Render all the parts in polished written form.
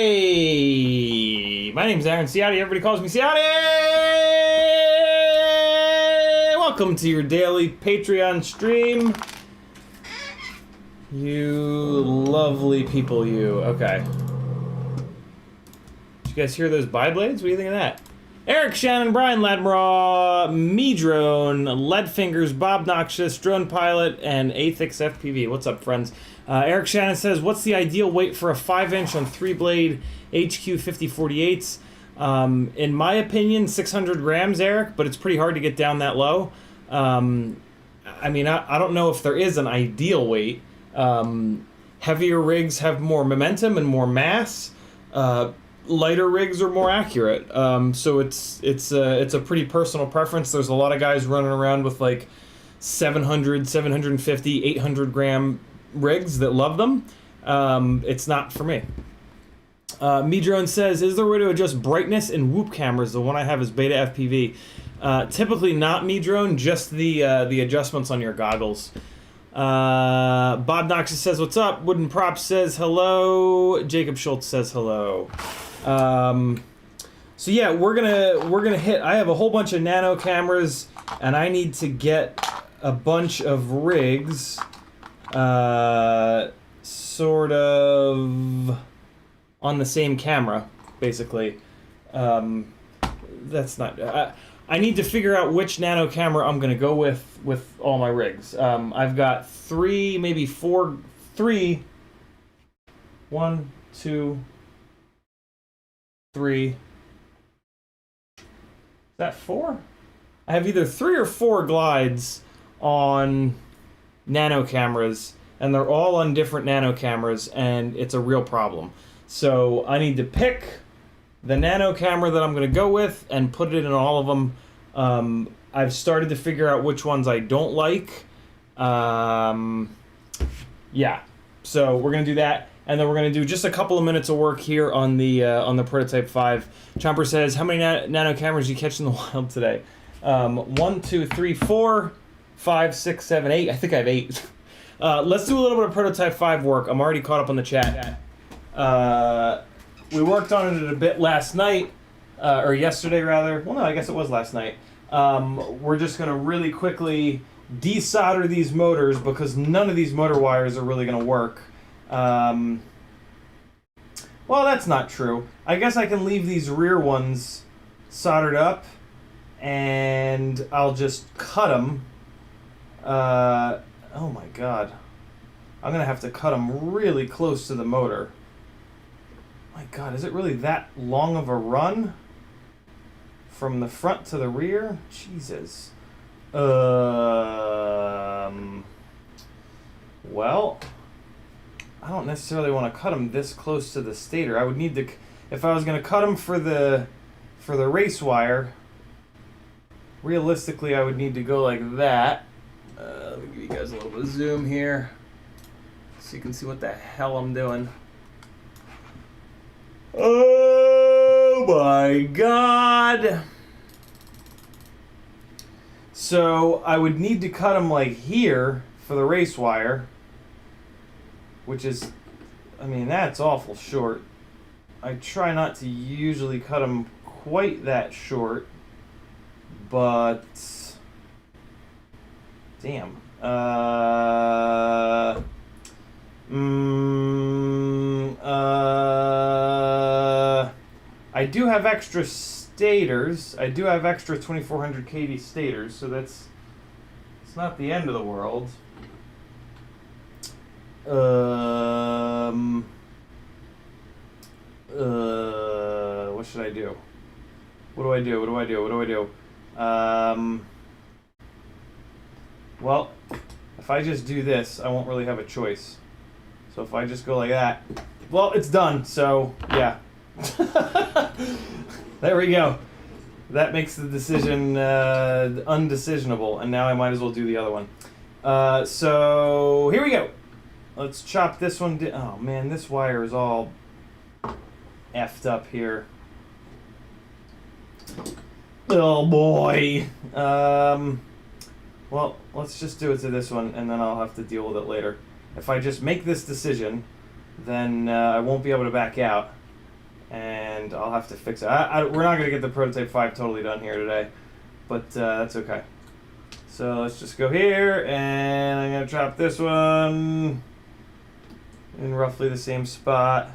Hey, my name's Aaron Ciotti. Everybody calls me Ciotti. Welcome to your daily Patreon stream. You lovely people, you. Okay. Did you guys hear those bi-blades? What do you think of that? Eric, Shannon, Brian, Ladmraw, Me-Drone, Leadfingers, Bob Noxious, Drone Pilot, and CiottiFPV. What's up, friends? Eric Shannon says, what's the ideal weight for a 5-inch on 3-blade HQ 5048s? In my opinion, 600 grams, Eric, but it's pretty hard to get down that low. I mean, I don't know if there is an ideal weight. Heavier rigs have more momentum and more mass. Lighter rigs are more accurate. So it's a pretty personal preference. There's a lot of guys running around with like 700, 750, 800 gram rigs that love them. It's not for me. Me-Drone says, is there a way to adjust brightness in Whoop cameras? The one I have is Beta FPV. Typically not Me-Drone, just the adjustments on your goggles. Bob Noxious says, what's up? Wooden Props says hello. Jacob Schultz says hello. So yeah, we're gonna hit. I have a whole bunch of Nano cameras, and I need to get a bunch of rigs sort of on the same camera, basically. That's not... I need to figure out which Nano camera I'm going to go with all my rigs. I've got three, maybe four... Three... 1, 2, 3... Is that 4? I have either 3 or 4 glides on Nano cameras, and they're all on different Nano cameras, and it's a real problem. So I need to pick the Nano camera that I'm going to go with and put it in all of them. I've started to figure out which ones I don't like. Yeah, so we're going to do that. And then we're going to do just a couple of minutes of work here on the Prototype 5. Chomper says, how many Nano cameras did you catch in the wild today? 1, 2, 3, 4, 5, 6, 7, 8. I think I have 8. Let's do a little bit of Prototype 5 work. I'm already caught up on the chat. We worked on it a bit last night, or yesterday rather. Well, no, I guess it was last night. We're just going to really quickly desolder these motors because none of these motor wires are really going to work. Well, that's not true. I guess I can leave these rear ones soldered up, and I'll just cut them. Oh my god. I'm gonna have to cut them really close to the motor. My god, is it really that long of a run? From the front to the rear? Jesus. Well... I don't necessarily want to cut them this close to the stator. I would need to, if I was going to cut them for the race wire, realistically I would need to go like that. Let me give you guys a little bit of zoom here so you can see what the hell I'm doing. Oh my god! So I would need to cut them like here for the race wire. Which is, I mean, that's awful short. I try not to usually cut them quite that short, but damn. I do have extra stators. I do have extra 2400 kV stators, so it's not the end of the world. What should I do? What do I do? Well, if I just do this, I won't really have a choice. So if I just go like that, well, it's done, so, yeah. There we go. That makes the decision undecisionable, and now I might as well do the other one. So, here we go. Let's chop this one down. Oh man, this wire is all effed up here. Oh boy. Well, let's just do it to this one, and then I'll have to deal with it later. If I just make this decision, then I won't be able to back out, and I'll have to fix it. We're not going to get the Prototype 5 totally done here today, but that's okay. So let's just go here, and I'm going to chop this one in roughly the same spot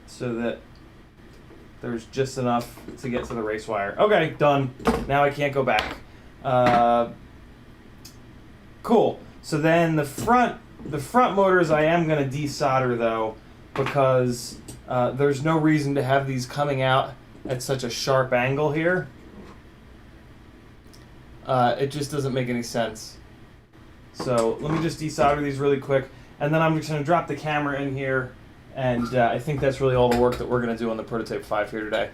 so that there's just enough to get to the race wire. Okay, done. Now I can't go back. Cool. So then the front motors I am going to desolder though, because there's no reason to have these coming out at such a sharp angle here. It just doesn't make any sense. So let me just desolder these really quick, and then I'm just going to drop the camera in here, and I think that's really all the work that we're going to do on the Prototype 5 here today.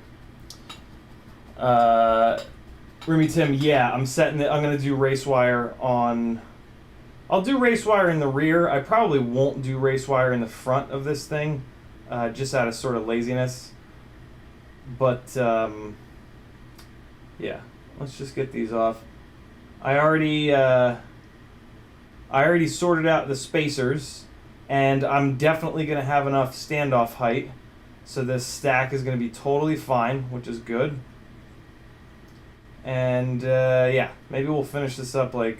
Remy Tim, yeah, I'm going to do race wire on... I'll do race wire in the rear. I probably won't do race wire in the front of this thing, just out of sort of laziness. But, yeah, let's just get these off. I already sorted out the spacers, and I'm definitely going to have enough standoff height, so this stack is going to be totally fine, which is good. And yeah, maybe we'll finish this up like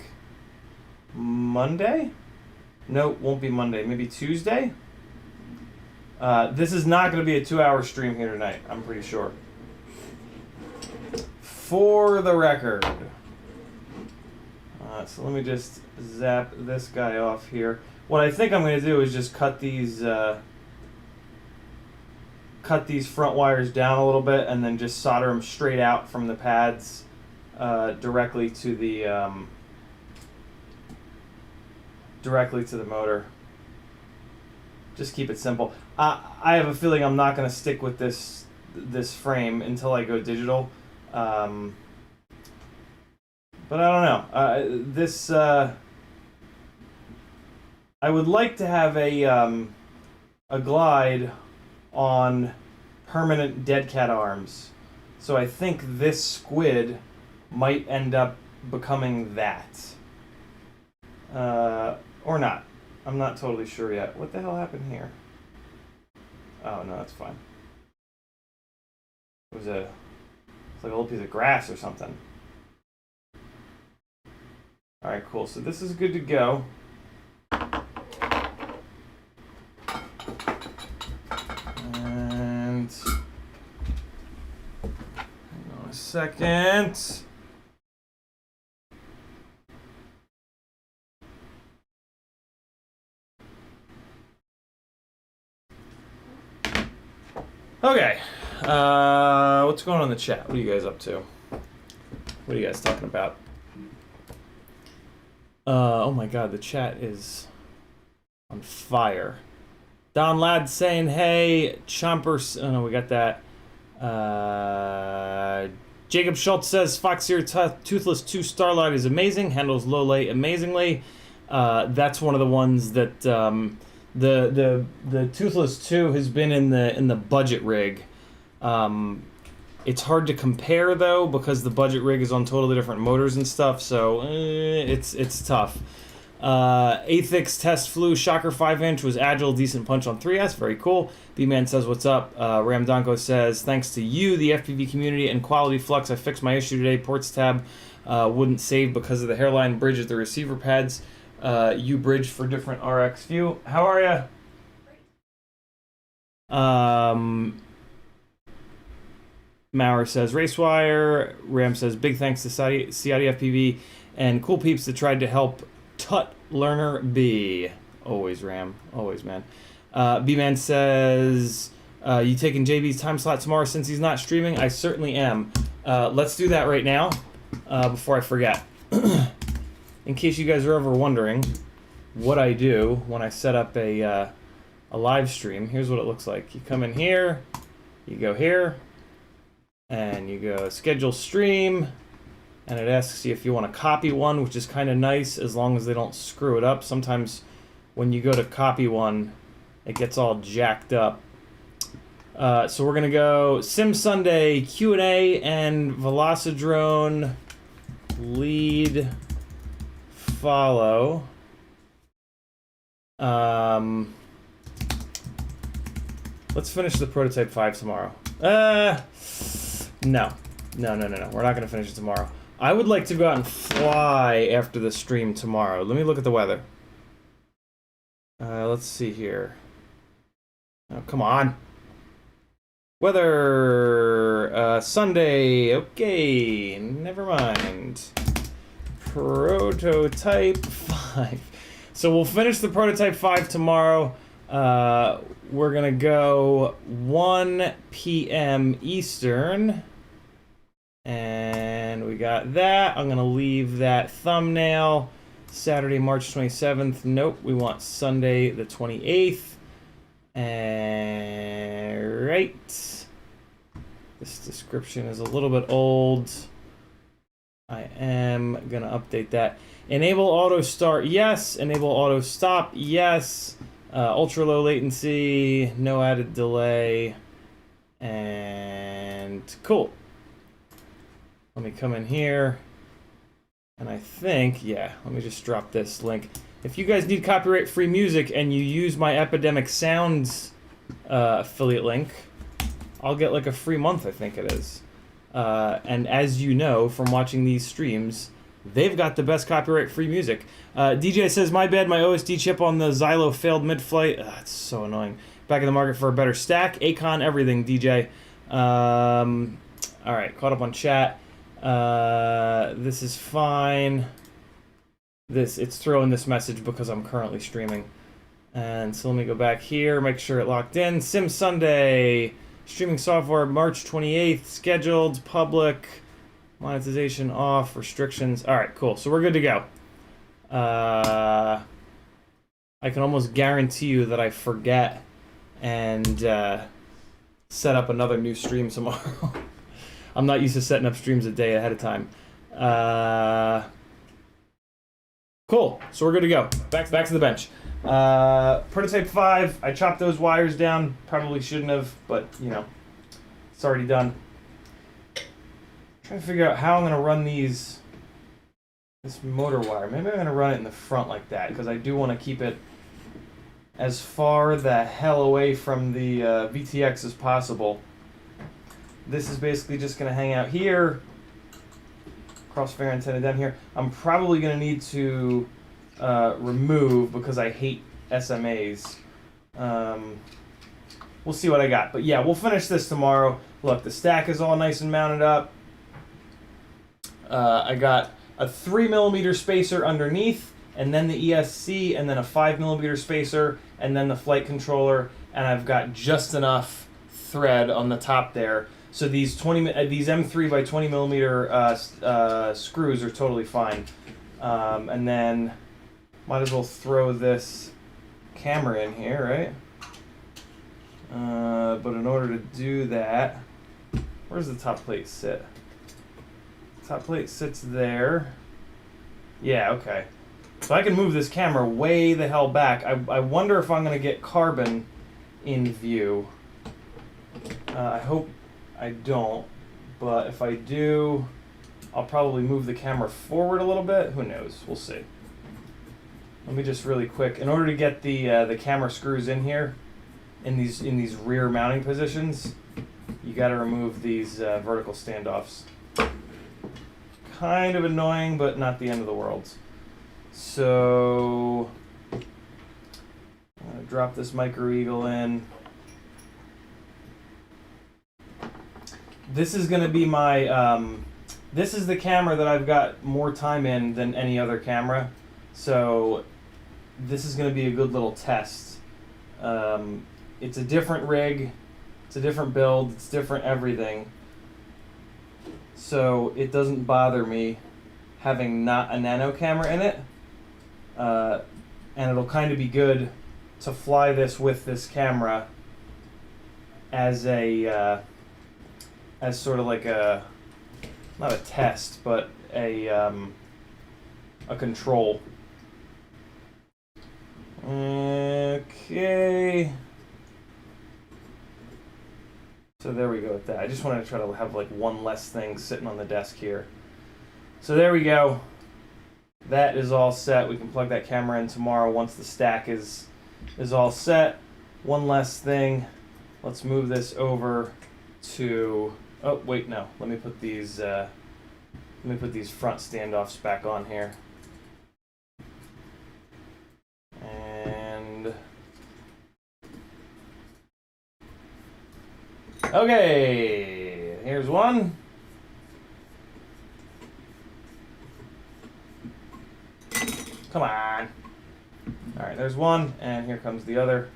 Monday? No, won't be Monday. Maybe Tuesday? This is not going to be a 2-hour stream here tonight, I'm pretty sure. For the record. So let me just zap this guy off here. What I think I'm going to do is just cut these front wires down a little bit and then just solder them straight out from the pads directly to the motor. Just keep it simple. I have a feeling I'm not going to stick with this frame until I go digital. But I don't know. I would like to have a glide on permanent dead cat arms. So I think this squid might end up becoming that. Or not. I'm not totally sure yet. What the hell happened here? Oh, no, that's fine. It's like a little piece of grass or something. Alright, cool. So this is good to go. And hang on a second. Okay. What's going on in the chat? What are you guys up to? What are you guys talking about? Oh my god, the chat is on fire. Don Ladd saying, hey, Chompers. Oh no, we got that. Jacob Schultz says, Foxeer Toothless 2 Starlight is amazing. Handles low light amazingly. That's one of the ones that the Toothless 2 has been in the budget rig. It's hard to compare though because the budget rig is on totally different motors and stuff, so it's tough. Athix Test Flu Shocker 5-inch was agile, decent punch on 3S, very cool. B-Man says, what's up? Ramdonko says, thanks to you, the FPV community, and Quality Flux, I fixed my issue today. Ports tab wouldn't save because of the hairline bridge at the receiver pads. You bridged for different RX view. How are ya? Maurer says, Racewire. Ram says, big thanks to CiottiFPV and cool peeps that tried to help Tut Learner B. Always, Ram. Always, man. B-Man says, you taking JB's time slot tomorrow since he's not streaming? I certainly am. Let's do that right now before I forget. In case you guys are ever wondering what I do when I set up a live stream, here's what it looks like. You come in here, you go here, and you go schedule stream, and it asks you if you want to copy one, which is kind of nice as long as they don't screw it up. Sometimes when you go to copy one, it gets all jacked up. So we're going to go Sim Sunday Q&A and Velocidrone lead follow. Let's finish the Prototype 5 tomorrow. No. We're not going to finish it tomorrow. I would like to go out and fly after the stream tomorrow. Let me look at the weather. Let's see here. Oh, come on. Weather, Sunday. Okay, never mind. Prototype 5. So we'll finish the Prototype 5 tomorrow. We're going to go 1 p.m. Eastern. And we got that. I'm going to leave that thumbnail. Saturday, March 27th. Nope, we want Sunday the 28th. And right. This description is a little bit old. I am going to update that. Enable auto start, yes. Enable auto stop, yes. Ultra low latency, no added delay. And cool. Let me come in here. And I think, yeah, let me just drop this link. If you guys need copyright-free music and you use my Epidemic Sounds affiliate link, I'll get like a free month, I think it is. And as you know from watching these streams, they've got the best copyright-free music. DJ says, my bad, my OSD chip on the Xylo failed mid-flight. It's so annoying. Back in the market for a better stack. Acon everything, DJ. All right, caught up on chat. This is fine. It's throwing this message because I'm currently streaming. And so let me go back here, make sure it locked in. Sim Sunday, streaming software, March 28th, scheduled, public, monetization off, restrictions. All right, cool. So we're good to go. I can almost guarantee you that I forget and set up another new stream tomorrow. I'm not used to setting up streams a day ahead of time. Cool. So we're good to go. Back to the bench. Prototype 5. I chopped those wires down. Probably shouldn't have, but you know, it's already done. Trying to figure out how I'm going to run this motor wire. Maybe I'm going to run it in the front like that because I do want to keep it as far the hell away from the VTX as possible. This is basically just going to hang out here. Crossfire antenna down here. I'm probably going to need to remove because I hate SMAs. We'll see what I got. But yeah, we'll finish this tomorrow. Look, the stack is all nice and mounted up. I got a 3mm spacer underneath, and then the ESC, and then a 5mm spacer, and then the flight controller, and I've got just enough thread on the top there. So these M3 by 20mm screws are totally fine. And then might as well throw this camera in here, right? But in order to do that, where's the top plate sit? Top plate sits there. Yeah, okay. So I can move this camera way the hell back. I wonder if I'm going to get carbon in view. I hope I don't, but if I do, I'll probably move the camera forward a little bit. Who knows? We'll see. Let me just really quick, in order to get the camera screws in here, in these rear mounting positions, you got to remove these vertical standoffs. Kind of annoying, but not the end of the world. So I'm gonna drop this Micro Eagle in. This is going to be my, this is the camera that I've got more time in than any other camera. So this is going to be a good little test. It's a different rig, it's a different build, it's different everything. So it doesn't bother me having not a Nano camera in it. And it'll kind of be good to fly this with this camera as a, as sort of like a, not a test, but a control. Okay. So there we go with that. I just wanted to try to have like one less thing sitting on the desk here. So there we go. That is all set. We can plug that camera in tomorrow once the stack is all set. One less thing. Let's move this over to, oh wait, no. Let me put these front standoffs back on here. And okay, here's one. Come on. All right, there's one, and here comes the other.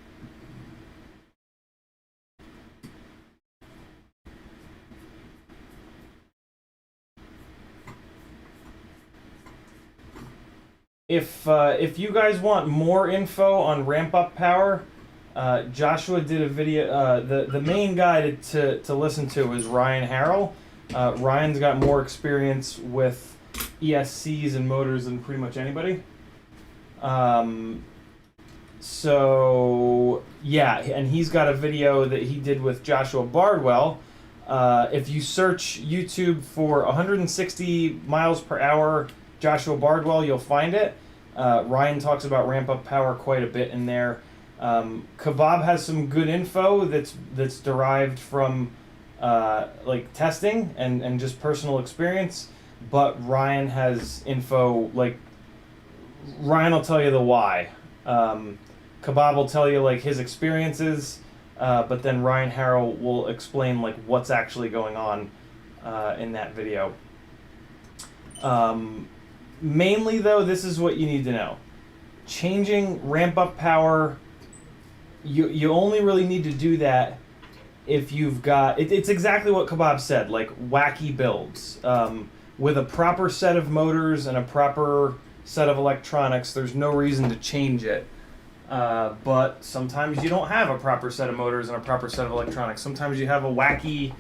If you guys want more info on ramp up power, Joshua did a video. The main guy to listen to is Ryan Harrell. Ryan's got more experience with ESCs and motors than pretty much anybody. So yeah, and he's got a video that he did with Joshua Bardwell. If you search YouTube for 160 miles per hour Joshua Bardwell, you'll find it. Ryan talks about ramp up power quite a bit in there. Kebab has some good info that's derived from like testing and just personal experience. but Ryan has info, like, Ryan will tell you the why. Kebab will tell you, like, his experiences, but then Ryan Harrell will explain, like, what's actually going on in that video. Mainly, though, this is what you need to know. Changing ramp-up power, you only really need to do that if you've got... It's exactly what Kebab said, like, wacky builds. With a proper set of motors and a proper set of electronics, there's no reason to change it. But sometimes you don't have a proper set of motors and a proper set of electronics. Sometimes you have a wacky,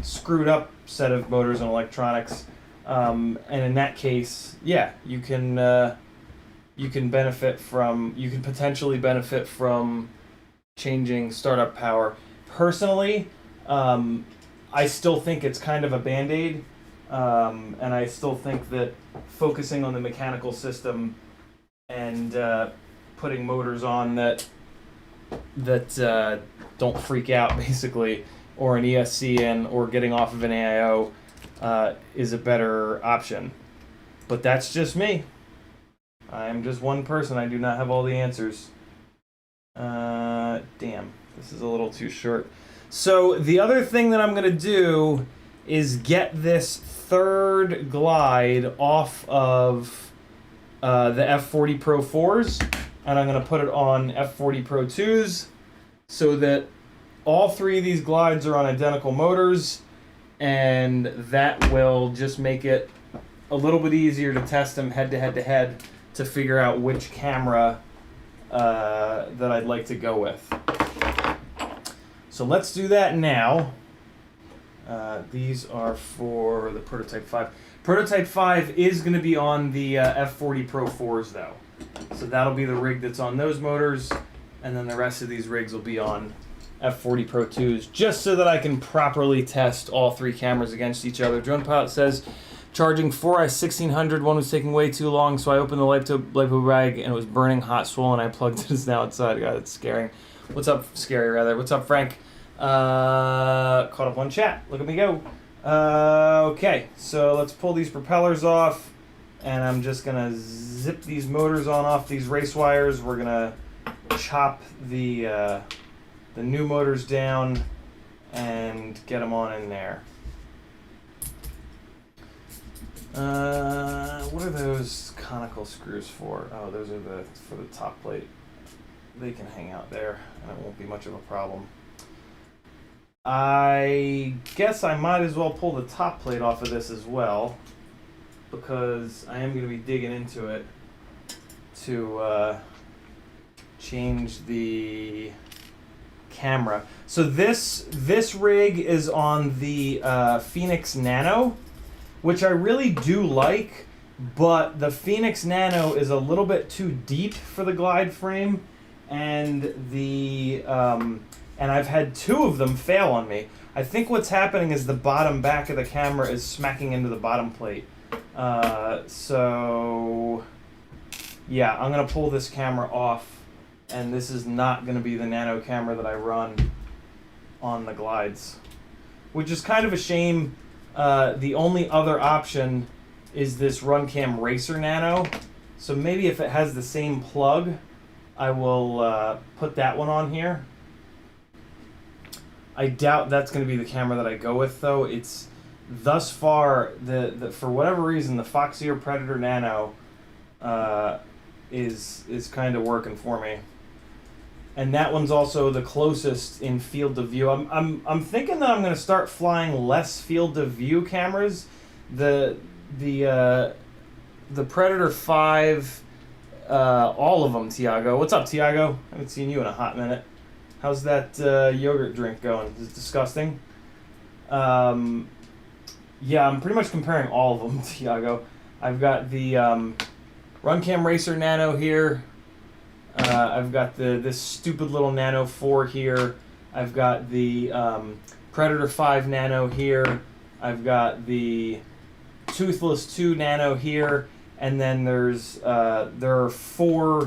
screwed up set of motors and electronics. And in that case, yeah, you can potentially benefit from changing startup power. Personally, I still think it's kind of a band-aid. And I still think that focusing on the mechanical system and putting motors on that don't freak out, basically, or an ESC in, or getting off of an AIO is a better option. But that's just me. I am just one person. I do not have all the answers. Damn, this is a little too short. So the other thing that I'm going to do is get this third glide off of the F40 Pro 4s, and I'm going to put it on F40 Pro 2s so that all three of these glides are on identical motors, and that will just make it a little bit easier to test them head to head to head to figure out which camera that I'd like to go with. So let's do that now. These are for the Prototype 5. Prototype 5 is going to be on the F40 Pro 4s, though. So that'll be the rig that's on those motors, and then the rest of these rigs will be on F40 Pro 2s, just so that I can properly test all three cameras against each other. Drone Pilot says, charging 4i1600, one was taking way too long, so I opened the LiPo bag, and it was burning hot, swollen. I plugged it, it's now outside. God, it's scaring. What's up, Scary, rather? What's up, Frank? Caught up on chat. Look at me go. Okay, so let's pull these propellers off, and I'm just gonna zip these motors on off these race wires. We're gonna chop the new motors down and get them on in there. What are those conical screws for? Oh, those are for the top plate. They can hang out there, and it won't be much of a problem. I guess I might as well pull the top plate off of this as well, because I am going to be digging into it to change the camera. So this rig is on the Phoenix Nano, which I really do like, but the Phoenix Nano is a little bit too deep for the glide frame, and and I've had two of them fail on me. I think what's happening is the bottom back of the camera is smacking into the bottom plate. So yeah, I'm gonna pull this camera off, and this is not gonna be the Nano camera that I run on the glides, which is kind of a shame. The only other option is this Runcam Racer Nano. So maybe if it has the same plug, I will put that one on here. I doubt that's going to be the camera that I go with, though. It's thus far for whatever reason, the Foxeer Predator Nano is kind of working for me, and that one's also the closest in field of view. I'm thinking that I'm going to start flying less field of view cameras. The Predator 5, all of them. Tiago, what's up, Tiago? I haven't seen you in a hot minute. How's that yogurt drink going? Is it disgusting? Yeah, I'm pretty much comparing all of them, Tiago. I've got the Runcam Racer Nano here. I've got this stupid little Nano 4 here. I've got the Predator 5 Nano here. I've got the Toothless 2 Nano here. And then there are 4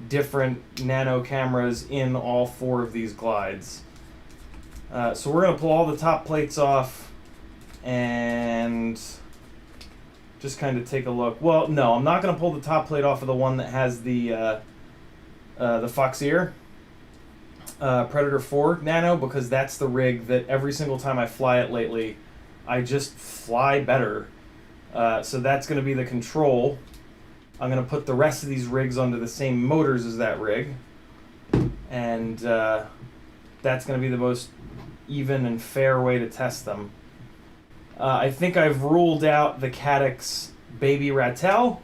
different Nano cameras in all 4 of these glides. So we're going to pull all the top plates off and just kind of take a look. Well, no, I'm not going to pull the top plate off of the one that has the Fox ear. Predator 4 Nano, because that's the rig that every single time I fly it lately, I just fly better. So that's going to be the control. I'm going to put the rest of these rigs onto the same motors as that rig. And that's going to be the most even and fair way to test them. I think I've ruled out the Caddx Baby Ratel.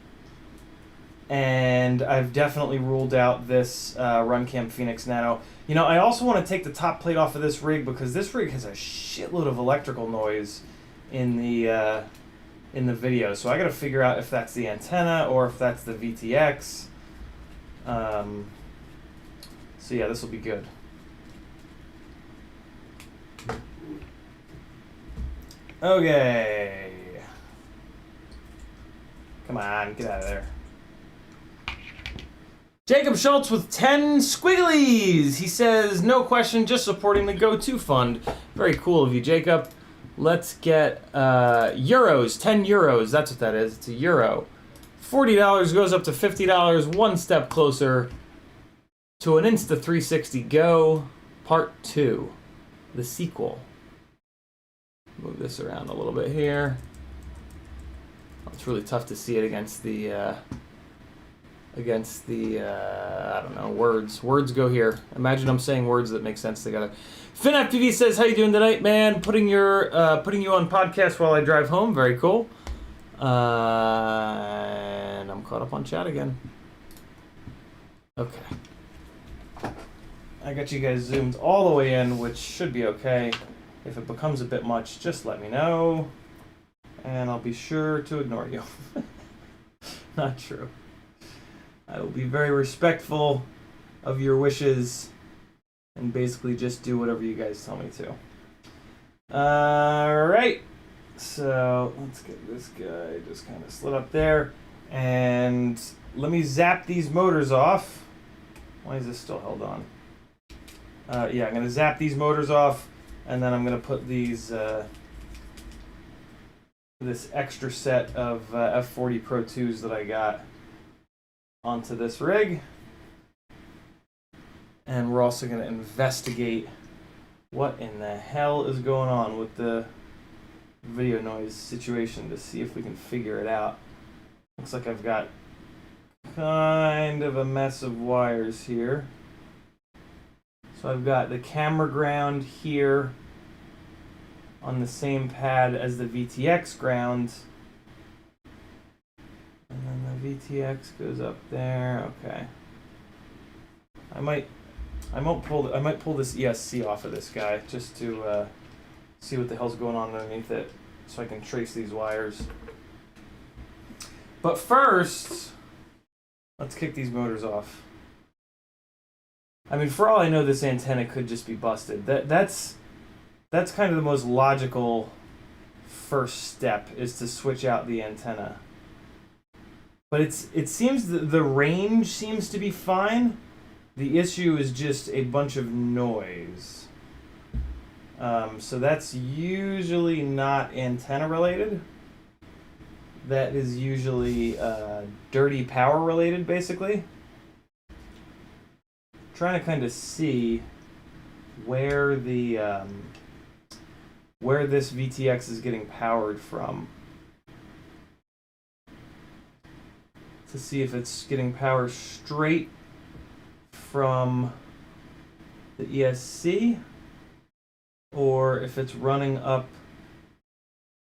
And I've definitely ruled out this Runcam Phoenix Nano. You know, I also want to take the top plate off of this rig because this rig has a shitload of electrical noise in the video. So I got to figure out if that's the antenna or if that's the VTX. So yeah, this will be good. Okay. Come on, get out of there. Jacob Schultz with 10 squigglies. He says, no question, just supporting the Go-To Fund. Very cool of you, Jacob. Let's get euros, 10 euros. That's what that is. It's a euro. $40 goes up to $50, one step closer to an Insta360 Go Part 2, the sequel. Move this around a little bit here. It's really tough to see it against the I don't know, words. Words go here. Imagine I'm saying words that make sense together. FinFPV says, how you doing tonight, man? Putting you on podcast while I drive home. Very cool. And I'm caught up on chat again. Okay. I got you guys zoomed all the way in, which should be okay. If it becomes a bit much, just let me know. And I'll be sure to ignore you. Not true. I will be very respectful of your wishes and basically just do whatever you guys tell me to. Alright, so let's get this guy just kind of slid up there. And let me zap these motors off. Why is this still held on? Yeah, I'm going to zap these motors off, and then I'm going to put these this extra set of F40 Pro 2s that I got onto this rig. And we're also going to investigate what in the hell is going on with the video noise situation to see if we can figure it out. Looks like I've got kind of a mess of wires here. So I've got the camera ground here on the same pad as the VTX ground. And then the VTX goes up there. Okay. I might pull this ESC off of this guy just to see what the hell's going on underneath it, so I can trace these wires. But first, let's kick these motors off. I mean, for all I know, this antenna could just be busted. That's kind of the most logical first step, is to switch out the antenna. But it seems the range seems to be fine. The issue is just a bunch of noise. So that's usually not antenna related. That is usually dirty power related, basically. Trying to kind of see where the where this VTX is getting powered from, to see if it's getting power straight from the ESC or if it's running up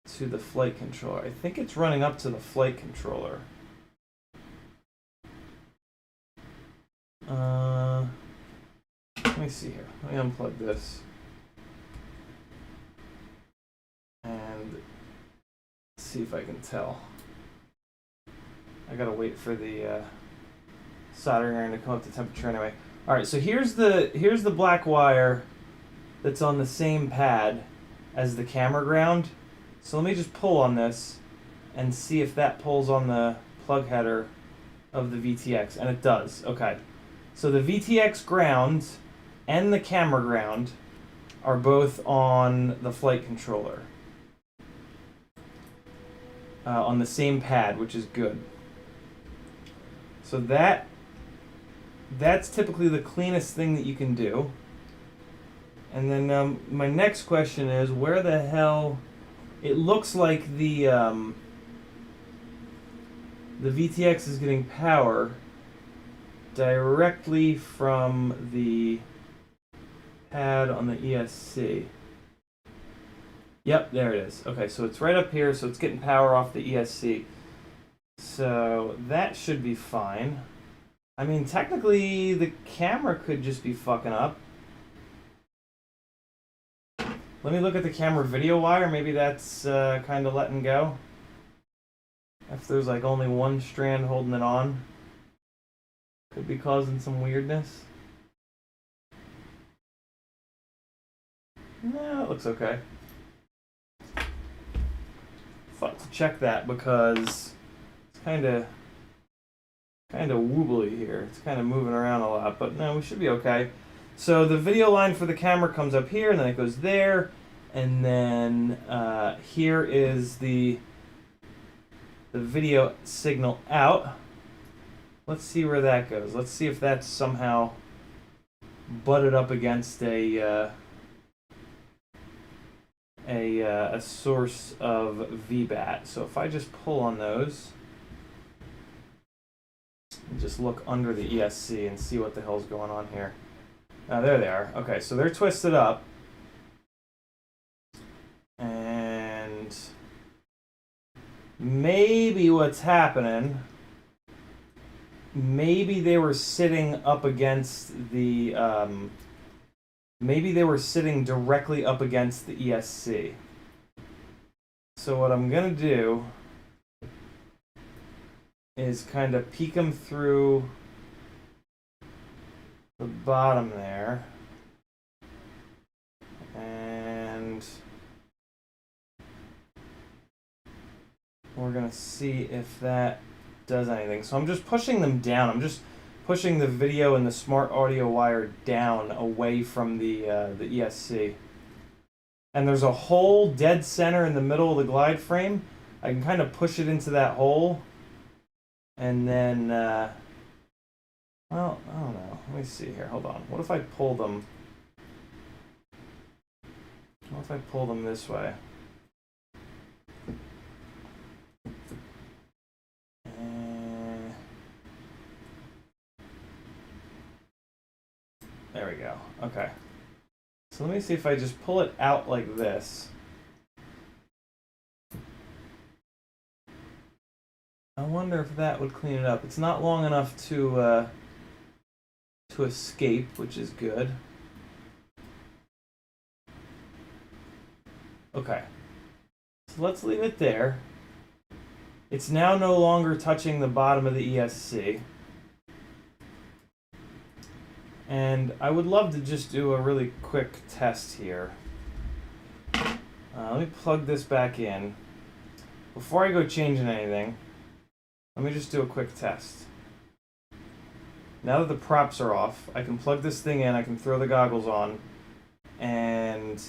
to the flight controller. I think it's running up to the flight controller. Let me see here. Let me unplug this and see if I can tell. I gotta wait for the soldering iron to come up to temperature anyway. All right, so here's the black wire that's on the same pad as the camera ground. So let me just pull on this and see if that pulls on the plug header of the VTX, and it does. Okay, so the VTX ground and the camera ground are both on the flight controller. on the same pad, which is good. So that's typically the cleanest thing that you can do. And then my next question is, where the hell... It looks like the VTX is getting power directly from the pad on the ESC. Yep, there it is. Okay, so it's right up here, so it's getting power off the ESC. So that should be fine. I mean, technically, the camera could just be fucking up. Let me look at the camera video wire. Maybe that's kind of letting go. If there's like only one strand holding it on, could be causing some weirdness. No, it looks okay. Thought to check that because it's kind of wobbly here. It's kind of moving around a lot, but no, we should be okay. So the video line for the camera comes up here, and then it goes there, and then here is the video signal out. Let's see where that goes. Let's see if that's somehow butted up against a source of VBAT. So if I just pull on those, and just look under the ESC and see what the hell's going on here. There they are. Okay, so they're twisted up. And maybe what's happening, maybe they were sitting up against the, maybe they were sitting directly up against the ESC. So what I'm going to do is kind of peek them through the bottom there, and we're gonna see if that does anything. So I'm just pushing them down. I'm just pushing the video and the smart audio wire down away from the ESC. And there's a hole dead center in the middle of the glide frame. I can kind of push it into that hole, and then well, I don't know. Let me see here. Hold on. What if I pull them? What if I pull them this way? There we go. Okay. So let me see if I just pull it out like this. I wonder if that would clean it up. It's not long enough to escape, which is good. Okay. So let's leave it there. It's now no longer touching the bottom of the ESC. And I would love to just do a really quick test here. Let me plug this back in. Before I go changing anything, let me just do a quick test. Now that the props are off, I can plug this thing in, I can throw the goggles on, and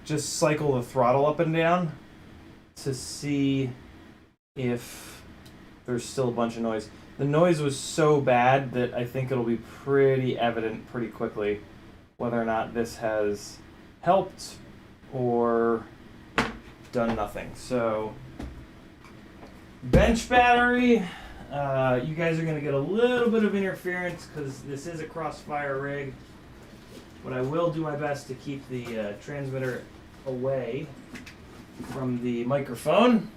just cycle the throttle up and down to see if there's still a bunch of noise. The noise was so bad that I think it'll be pretty evident pretty quickly whether or not this has helped or done nothing. So, bench battery. You guys are going to get a little bit of interference because this is a crossfire rig, but I will do my best to keep the transmitter away from the microphone.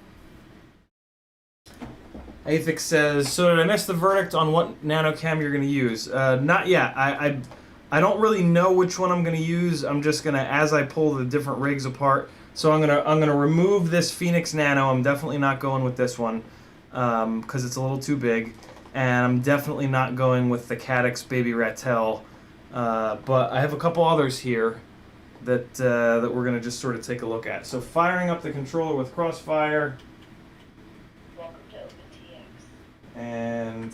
Athix says, so did I miss the verdict on what nano cam you're going to use? Not yet. I don't really know which one I'm going to use. I'm just going to, as I pull the different rigs apart, so I'm gonna remove this Phoenix Nano. I'm definitely not going with this one because it's a little too big, and I'm definitely not going with the Cadix Baby Ratel. But I have a couple others here that we're gonna just sort of take a look at. So firing up the controller with Crossfire. Welcome to OpenTX. And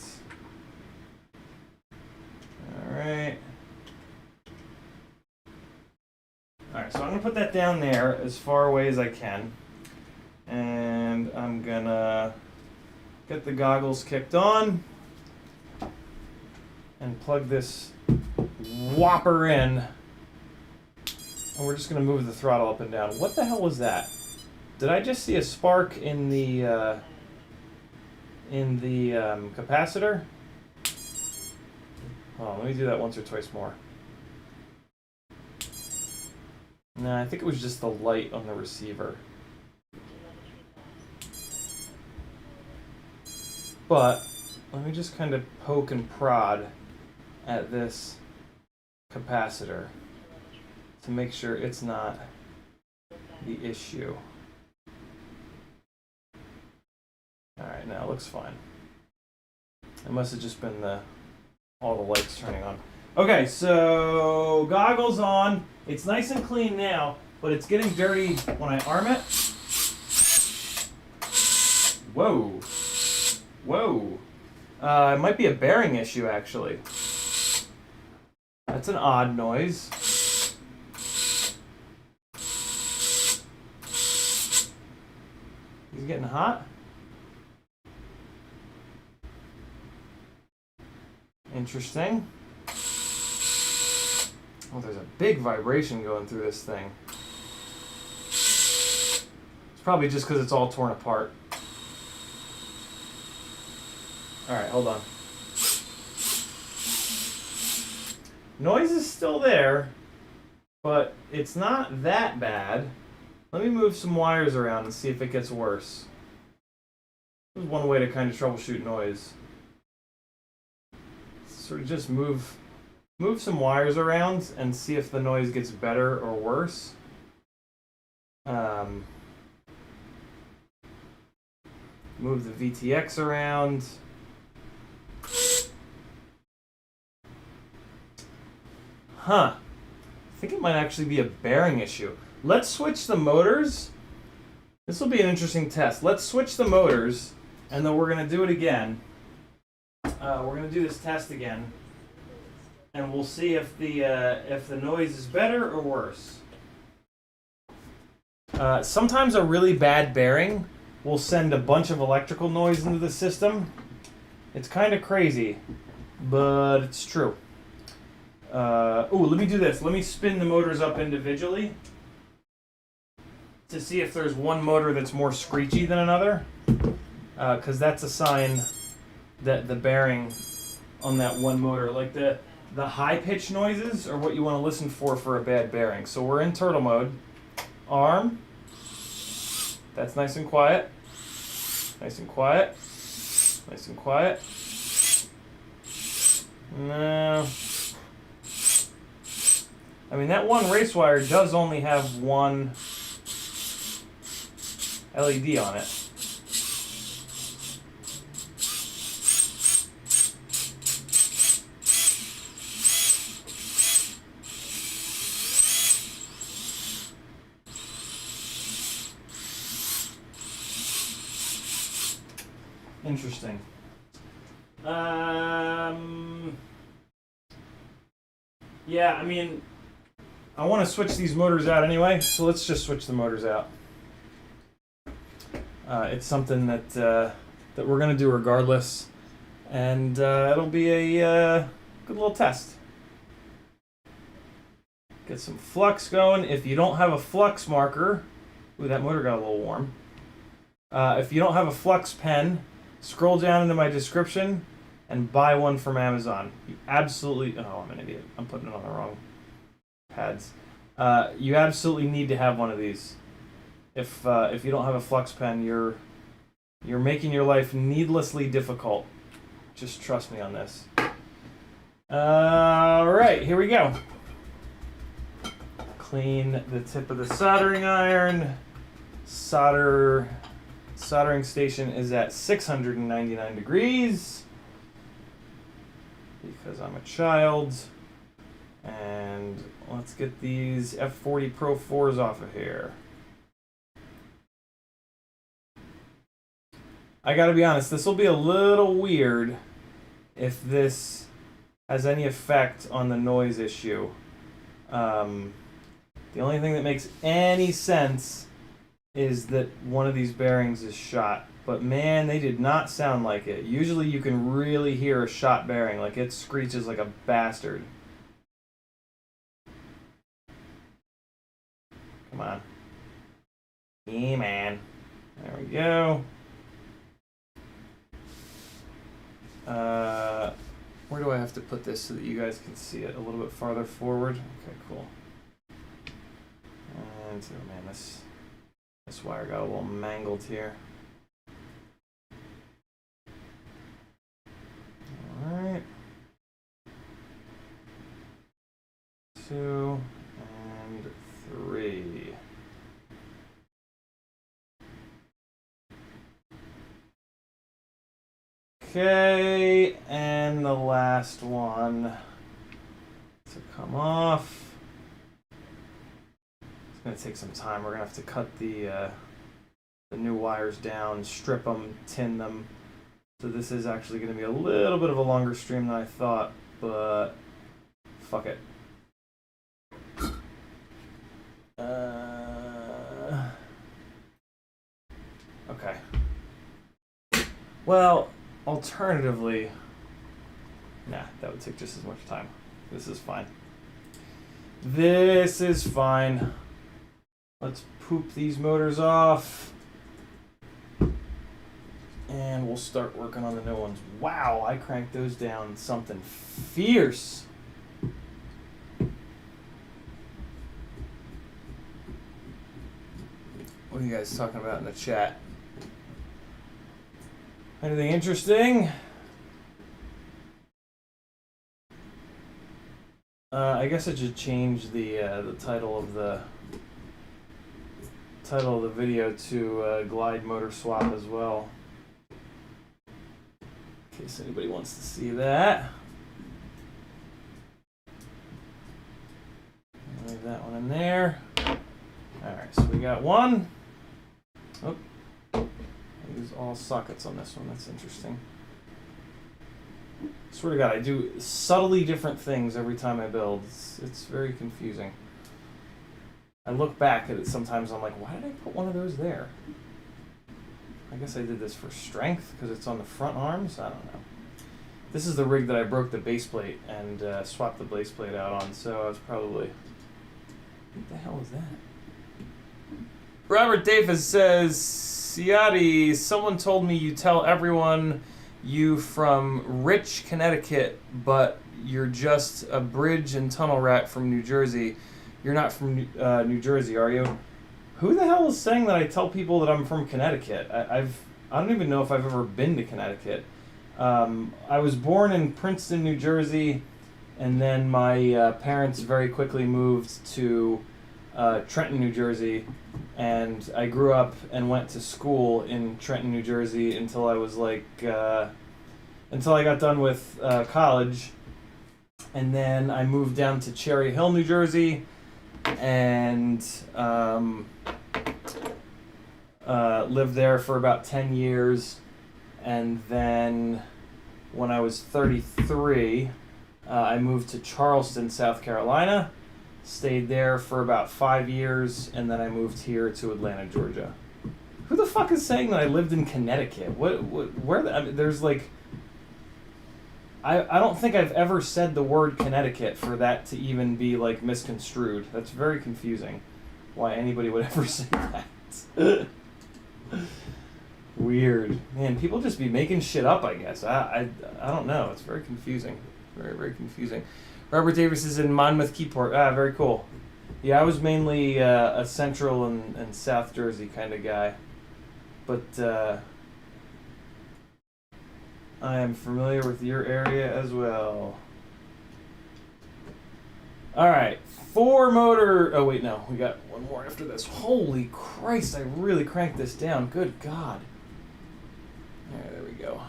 all right. Alright, so I'm going to put that down there as far away as I can. And I'm and get the goggles kicked on and plug this whopper in. And we're just going to move the throttle up and down. What the hell was that? Did I just see a spark in the capacitor? Oh, let me do that once or twice more. Nah, I think it was just the light on the receiver. But let me just kind of poke and prod at this capacitor to make sure it's not the issue. Alright, now it looks fine. It must have just been all the lights turning on. Okay, so goggles on. It's nice and clean now, but it's getting dirty when I arm it. Whoa. Whoa. It might be a bearing issue, actually. That's an odd noise. He's getting hot. Interesting. Oh, there's a big vibration going through this thing. It's probably just because it's all torn apart. Alright, hold on. Noise is still there, but it's not that bad. Let me move some wires around and see if it gets worse. This is one way to kind of troubleshoot noise. Sort of just move some wires around and see if the noise gets better or worse. Move the VTX around. Huh. I think it might actually be a bearing issue. Let's switch the motors. This will be an interesting test. Let's switch the motors, and then we're going to do it again. We're going to do this test again, and we'll see if the noise is better or worse. Sometimes a really bad bearing will send a bunch of electrical noise into the system. It's kind of crazy, but it's true. Ooh, let me do this. Let me spin the motors up individually to see if there's one motor that's more screechy than another, because that's a sign that the bearing on that one motor, like the high-pitched noises, are what you want to listen for a bad bearing. So we're in turtle mode. Arm. That's nice and quiet. Nice and quiet. Nice and quiet. No. I mean, that one race wire does only have one LED on it. Interesting. Yeah, I mean, I want to switch these motors out anyway, so let's just switch the motors out. It's something that we're going to do regardless, and it'll be a good little test. Get some flux going. If you don't have a flux marker, ooh, that motor got a little warm. If you don't have a flux pen, scroll down into my description and buy one from Amazon. You absolutely... Oh, I'm an idiot. I'm putting it on the wrong pads. You absolutely need to have one of these. If you don't have a flux pen, you're making your life needlessly difficult. Just trust me on this. Alright, here we go. Clean the tip of the soldering iron. Soldering station is at 699 degrees because I'm a child. And let's get these F40 Pro 4s off of here. I gotta be honest, this will be a little weird if this has any effect on the noise issue. The only thing that makes any sense is that one of these bearings is shot, but man, they did not sound like it. Usually you can really hear a shot bearing, like it screeches like a bastard. Come on. Yeah, man. There we go. Where do I have to put this so that you guys can see it a little bit farther forward? Okay, cool. And oh man, this wire got a little mangled here. All right. 2 and 3. Okay, and the last one to come off. It's gonna take some time. We're gonna have to cut the new wires down, strip them, tin them. So this is actually gonna be a little bit of a longer stream than I thought, but fuck it. Okay. Well, alternatively, nah, that would take just as much time. This is fine. This is fine. Let's poop these motors off. And we'll start working on the new ones. Wow, I cranked those down something fierce. What are you guys talking about in the chat? Anything interesting? I guess I should change the title of the video to glide motor swap as well, in case anybody wants to see that. Leave that one in there. All right, so we got one. Oh. Use all sockets on this one. That's interesting. Swear to God, I do subtly different things every time I build. It's very confusing. I look back at it sometimes. I'm like, why did I put one of those there? I guess I did this for strength because it's on the front arms. I don't know. This is the rig that I broke the base plate and swapped the base plate out on. So I was probably. What the hell is that? Robert Davis says, Ciotti, someone told me you tell everyone you from Rich, Connecticut, but you're just a bridge and tunnel rat from New Jersey. You're not from New Jersey, are you? Who the hell is saying that I tell people that I'm from Connecticut? I don't even know if I've ever been to Connecticut. I was born in Princeton, New Jersey, and then my parents very quickly moved to Trenton, New Jersey, and I grew up and went to school in Trenton, New Jersey until I was like, until I got done with college, and then I moved down to Cherry Hill, New Jersey, and lived there for about 10 years, and then when I was 33, I moved to Charleston, South Carolina. Stayed there for about 5 years, and then I moved here to Atlanta, Georgia. Who the fuck is saying that I lived in Connecticut? Where? I mean, there's like, I don't think I've ever said the word Connecticut for that to even be like misconstrued. That's very confusing. Why anybody would ever say that? Weird, man. People just be making shit up. I guess I don't know. It's very confusing. Very, very confusing. Robert Davis is in Monmouth Keyport. Ah, very cool. Yeah, I was mainly a Central and South Jersey kind of guy. But I am familiar with your area as well. Alright, 4 motor... Oh, wait, no. We got one more after this. Holy Christ, I really cranked this down. Good God. Alright, there we go.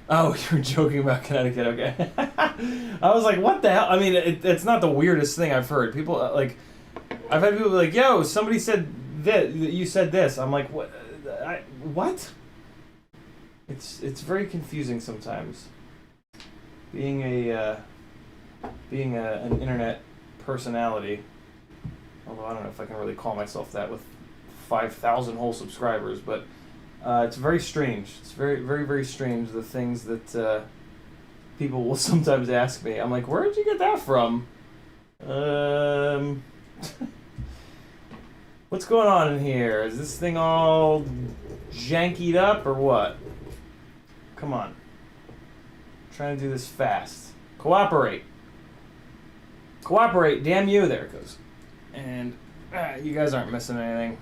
Oh, you were joking about Connecticut, okay. I was like, what the hell? I mean, it's not the weirdest thing I've heard. People, like, I've had people be like, yo, somebody said that you said this. I'm like, what? What? It's very confusing sometimes. Being an internet personality, although I don't know if I can really call myself that with 5,000 whole subscribers, but It's very strange. It's very strange, the things that people will sometimes ask me. I'm like, where did you get that from? What's going on in here? Is this thing all jankied up or what? Come on. I'm trying to do this fast. Cooperate. Cooperate, damn you. There it goes. And you guys aren't missing anything.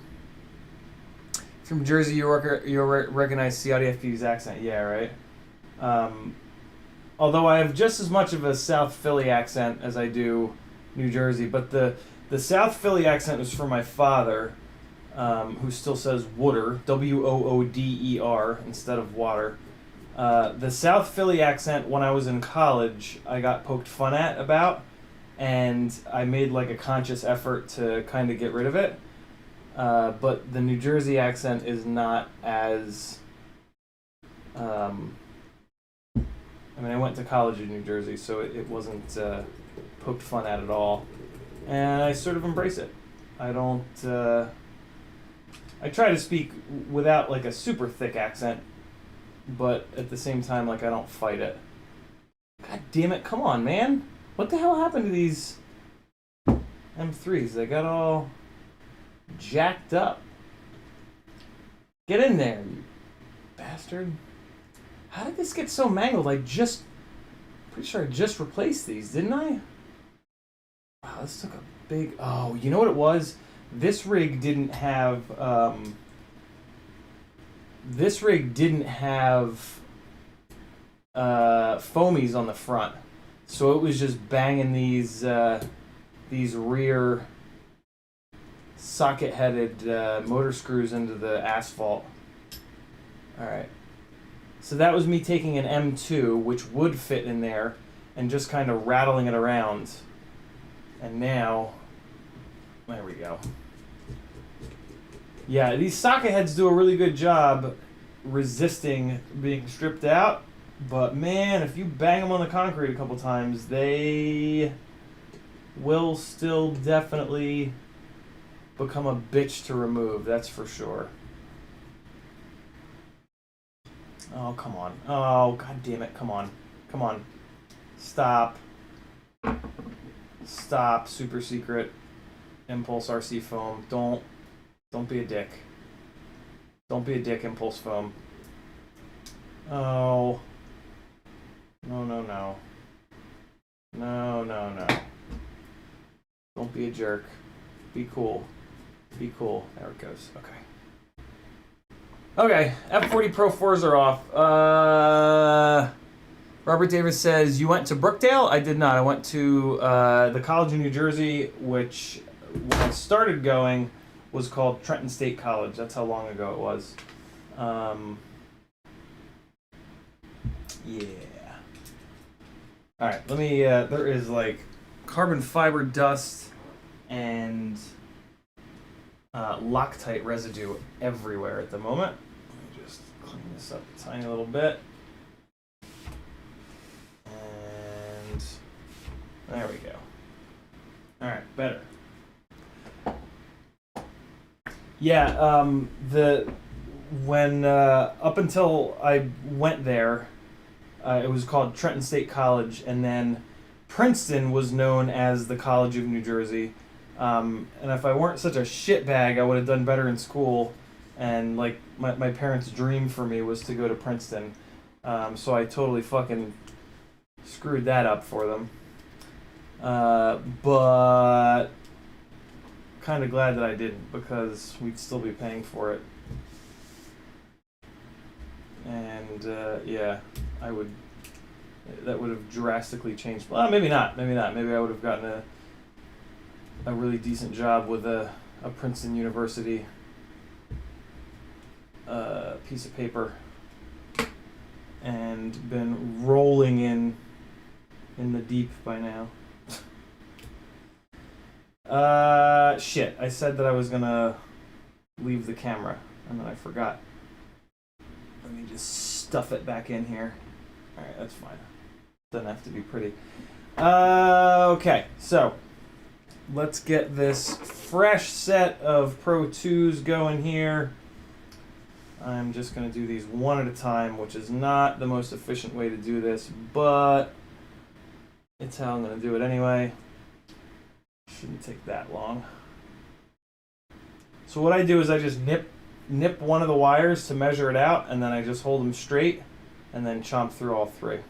From Jersey, you recognize CiottiFPV's accent. Yeah, right? Although I have just as much of a South Philly accent as I do New Jersey, but the South Philly accent is from my father, who still says wooder, W-O-O-D-E-R, instead of water. The South Philly accent, when I was in college, I got poked fun at about, and I made like a conscious effort to kind of get rid of it. But the New Jersey accent is not as... I mean, I went to college in New Jersey, so it wasn't poked fun at all. And I sort of embrace it. I don't... I try to speak without like a super thick accent, but at the same time, like, I don't fight it. God damn it, come on, man. What the hell happened to these M3s? They got all jacked up. Get in there, you bastard. How did this get so mangled? Pretty sure I just replaced these, didn't I? Wow, this took a big... Oh, you know what it was? This rig didn't have... foamies on the front. So it was just banging these rear socket-headed motor screws into the asphalt. Alright. So that was me taking an M2, which would fit in there, and just kind of rattling it around. And now, there we go. Yeah, these socket heads do a really good job resisting being stripped out, but man, if you bang them on the concrete a couple times, they will still definitely become a bitch to remove, that's for sure. Oh, come on. Oh, god damn it, come on. Come on. Stop. Stop, super secret Impulse RC foam. Don't be a dick. Don't be a dick, Impulse foam. Oh. No, no, no. No, no, no. Don't be a jerk. Be cool. Be cool. There it goes. Okay. Okay, F40 Pro 4s are off. Robert Davis says, you went to Brookdale? I did not. I went to the College of New Jersey, which when I started going was called Trenton State College. That's how long ago it was. Yeah. Alright, let me, there is like carbon fiber dust and Loctite residue everywhere at the moment. Let me just clean this up a tiny little bit. And there we go. Alright, better. Yeah, up until I went there, it was called Trenton State College, and then Princeton was known as the College of New Jersey. And if I weren't such a shitbag, I would have done better in school. And like my parents' dream for me was to go to Princeton. So I totally fucking screwed that up for them. But kind of glad that I didn't, because we'd still be paying for it. And yeah, that would have drastically changed. Well, maybe not. Maybe I would have gotten a really decent job with a Princeton University piece of paper and been rolling in the deep by now. Shit, I said that I was gonna leave the camera and then I forgot. Let me just stuff it back in here. Alright, that's fine. Doesn't have to be pretty. Okay, so let's get this fresh set of Pro 2s going here. I'm just going to do these one at a time, which is not the most efficient way to do this, but it's how I'm going to do it anyway. Shouldn't take that long. So what I do is I just nip one of the wires to measure it out, and then I just hold them straight and then chomp through all three.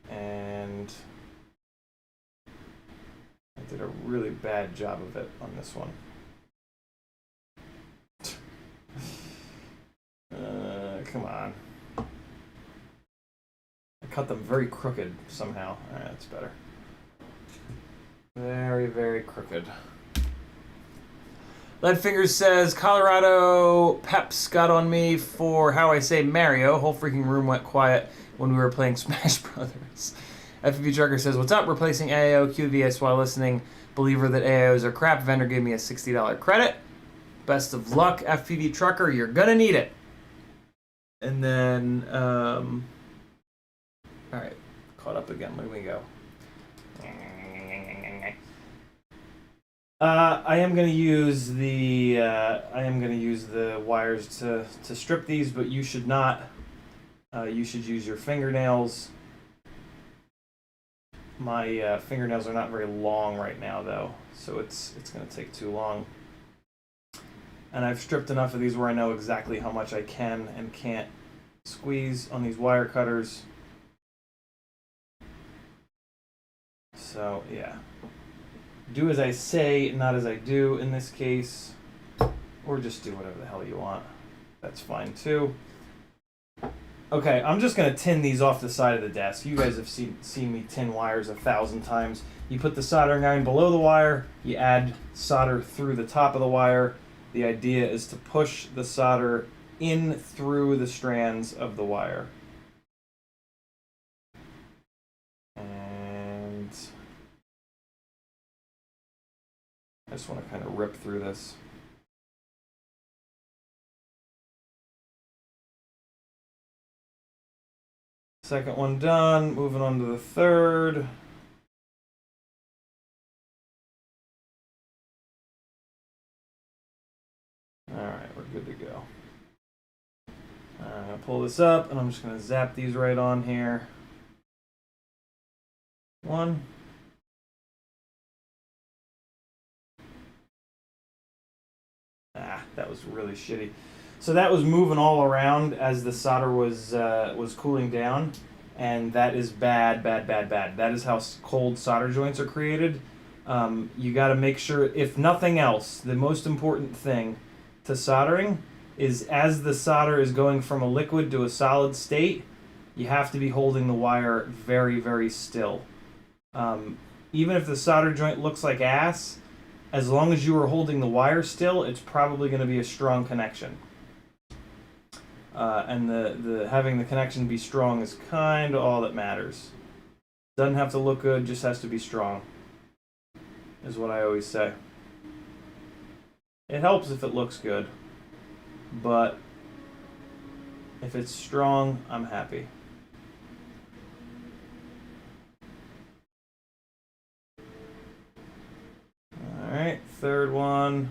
And I did a really bad job of it on this one. Come on. I cut them very crooked somehow. Alright, that's better. Very, very crooked. Leadfingers says, Colorado Peps got on me for how I say Mario. Whole freaking room went quiet when we were playing Smash Brothers. FPV Trucker says, what's up? Replacing AIO QVS while listening. Believer that AIOs are crap. Vendor gave me a $60 credit. Best of luck, FPV Trucker. You're gonna need it. And then, alright, caught up again. Look at me go. I am gonna use the wires to strip these, but you should not. You should use your fingernails. My fingernails are not very long right now, though, so it's gonna take too long. And I've stripped enough of these where I know exactly how much I can and can't squeeze on these wire cutters. So, yeah. Do as I say, not as I do in this case. Or just do whatever the hell you want. That's fine, too. Okay, I'm just going to tin these off the side of the desk. You guys have seen me tin wires 1,000 times. You put the soldering iron below the wire. You add solder through the top of the wire. The idea is to push the solder in through the strands of the wire. And I just want to kind of rip through this. Second one done, moving on to the third. Alright, we're good to go. I'm going to pull this up, and I'm just going to zap these right on here. One. That was really shitty. So that was moving all around as the solder was cooling down, and that is bad, bad, bad, bad. That is how cold solder joints are created. You got to make sure, if nothing else, the most important thing to soldering is as the solder is going from a liquid to a solid state, you have to be holding the wire very, very still. Even if the solder joint looks like ass, as long as you are holding the wire still, it's probably going to be a strong connection. And the having the connection be strong is kind of all that matters. Doesn't have to look good, just has to be strong, is what I always say. It helps if it looks good, but if it's strong, I'm happy. Alright, third one.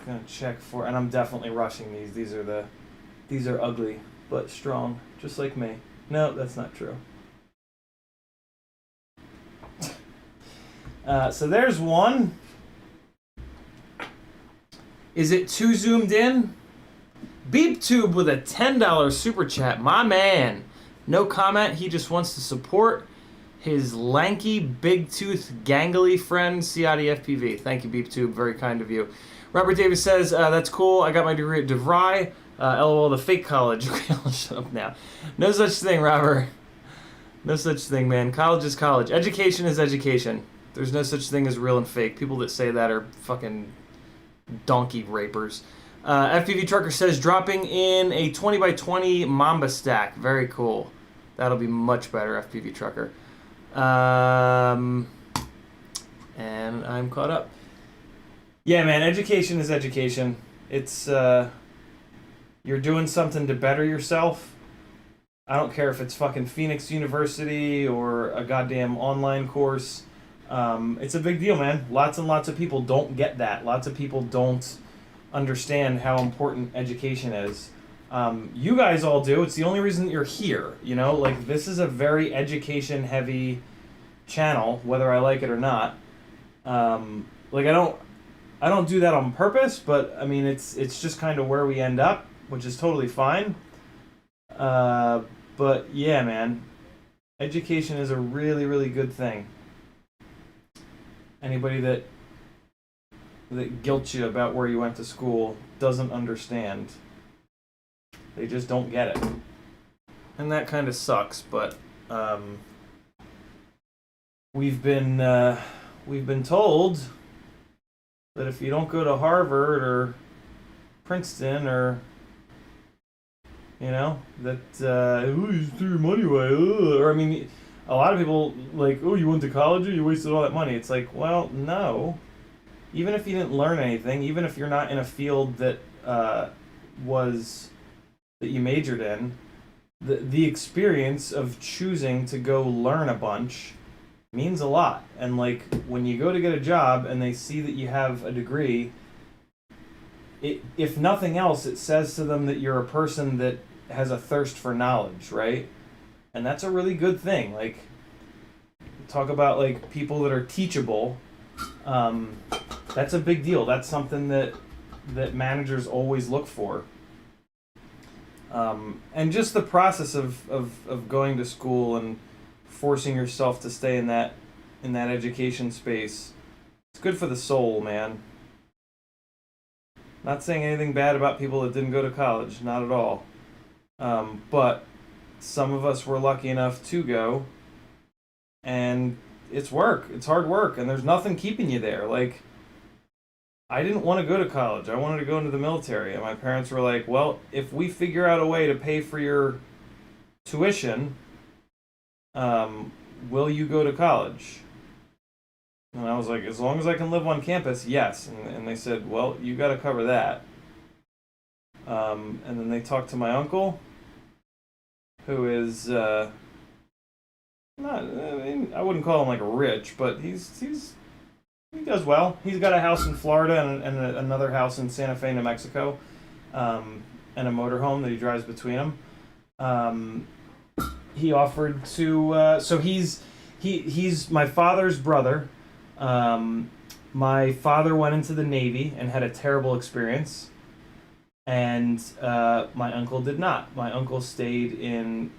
Gonna check for, and I'm definitely rushing these. These are ugly, but strong, just like me. No, that's not true. So there's one. Is it too zoomed in? BeepTube with a $10 super chat. My man. No comment. He just wants to support his lanky, big-tooth, gangly friend, CiottiFPV. Thank you, BeepTube. Very kind of you. Robert Davis says, that's cool. I got my degree at DeVry. LOL, the fake college. Okay, I'll shut up now. No such thing, Robert. No such thing, man. College is college. Education is education. There's no such thing as real and fake. People that say that are fucking donkey rapers. FPV Trucker says, dropping in a 20x20 Mamba stack. Very cool. That'll be much better, FPV Trucker. And I'm caught up. Yeah, man, education is education. It's, you're doing something to better yourself. I don't care if it's fucking Phoenix University or a goddamn online course. It's a big deal, man. Lots and lots of people don't get that. Lots of people don't understand how important education is. You guys all do. It's the only reason that you're here. You know, like this is a very education-heavy channel, whether I like it or not. Like I don't do that on purpose, but I mean it's just kind of where we end up, which is totally fine. But yeah, man, education is a really, really good thing. Anybody that guilts you about where you went to school doesn't understand. They just don't get it. And that kind of sucks, but we've been told that if you don't go to Harvard or Princeton or you know that you threw your money away, or I mean, a lot of people like, oh, you went to college or you wasted all that money. It's like, well, no. Even if you didn't learn anything, even if you're not in a field that that you majored in, the experience of choosing to go learn a bunch means a lot. And like when you go to get a job and they see that you have a degree, if nothing else, it says to them that you're a person that has a thirst for knowledge, right? And that's a really good thing. Like, talk about like people that are teachable. That's a big deal. That's something that managers always look for. And just the process of going to school and forcing yourself to stay in that education space, it's good for the soul, man. Not saying anything bad about people that didn't go to college, not at all. But some of us were lucky enough to go, and it's work. It's hard work, and there's nothing keeping you there. Like, I didn't want to go to college. I wanted to go into the military, and my parents were like, well, if we figure out a way to pay for your tuition, will you go to college? And I was like, as long as I can live on campus, yes. And they said, well, you got to cover that. And then they talked to my uncle, who is not. I mean, I wouldn't call him like rich, but he does well. He's got a house in Florida and another house in Santa Fe, New Mexico, and a motorhome that he drives between them. He offered to. So he's my father's brother. My father went into the Navy and had a terrible experience, and my uncle did not. My uncle stayed in.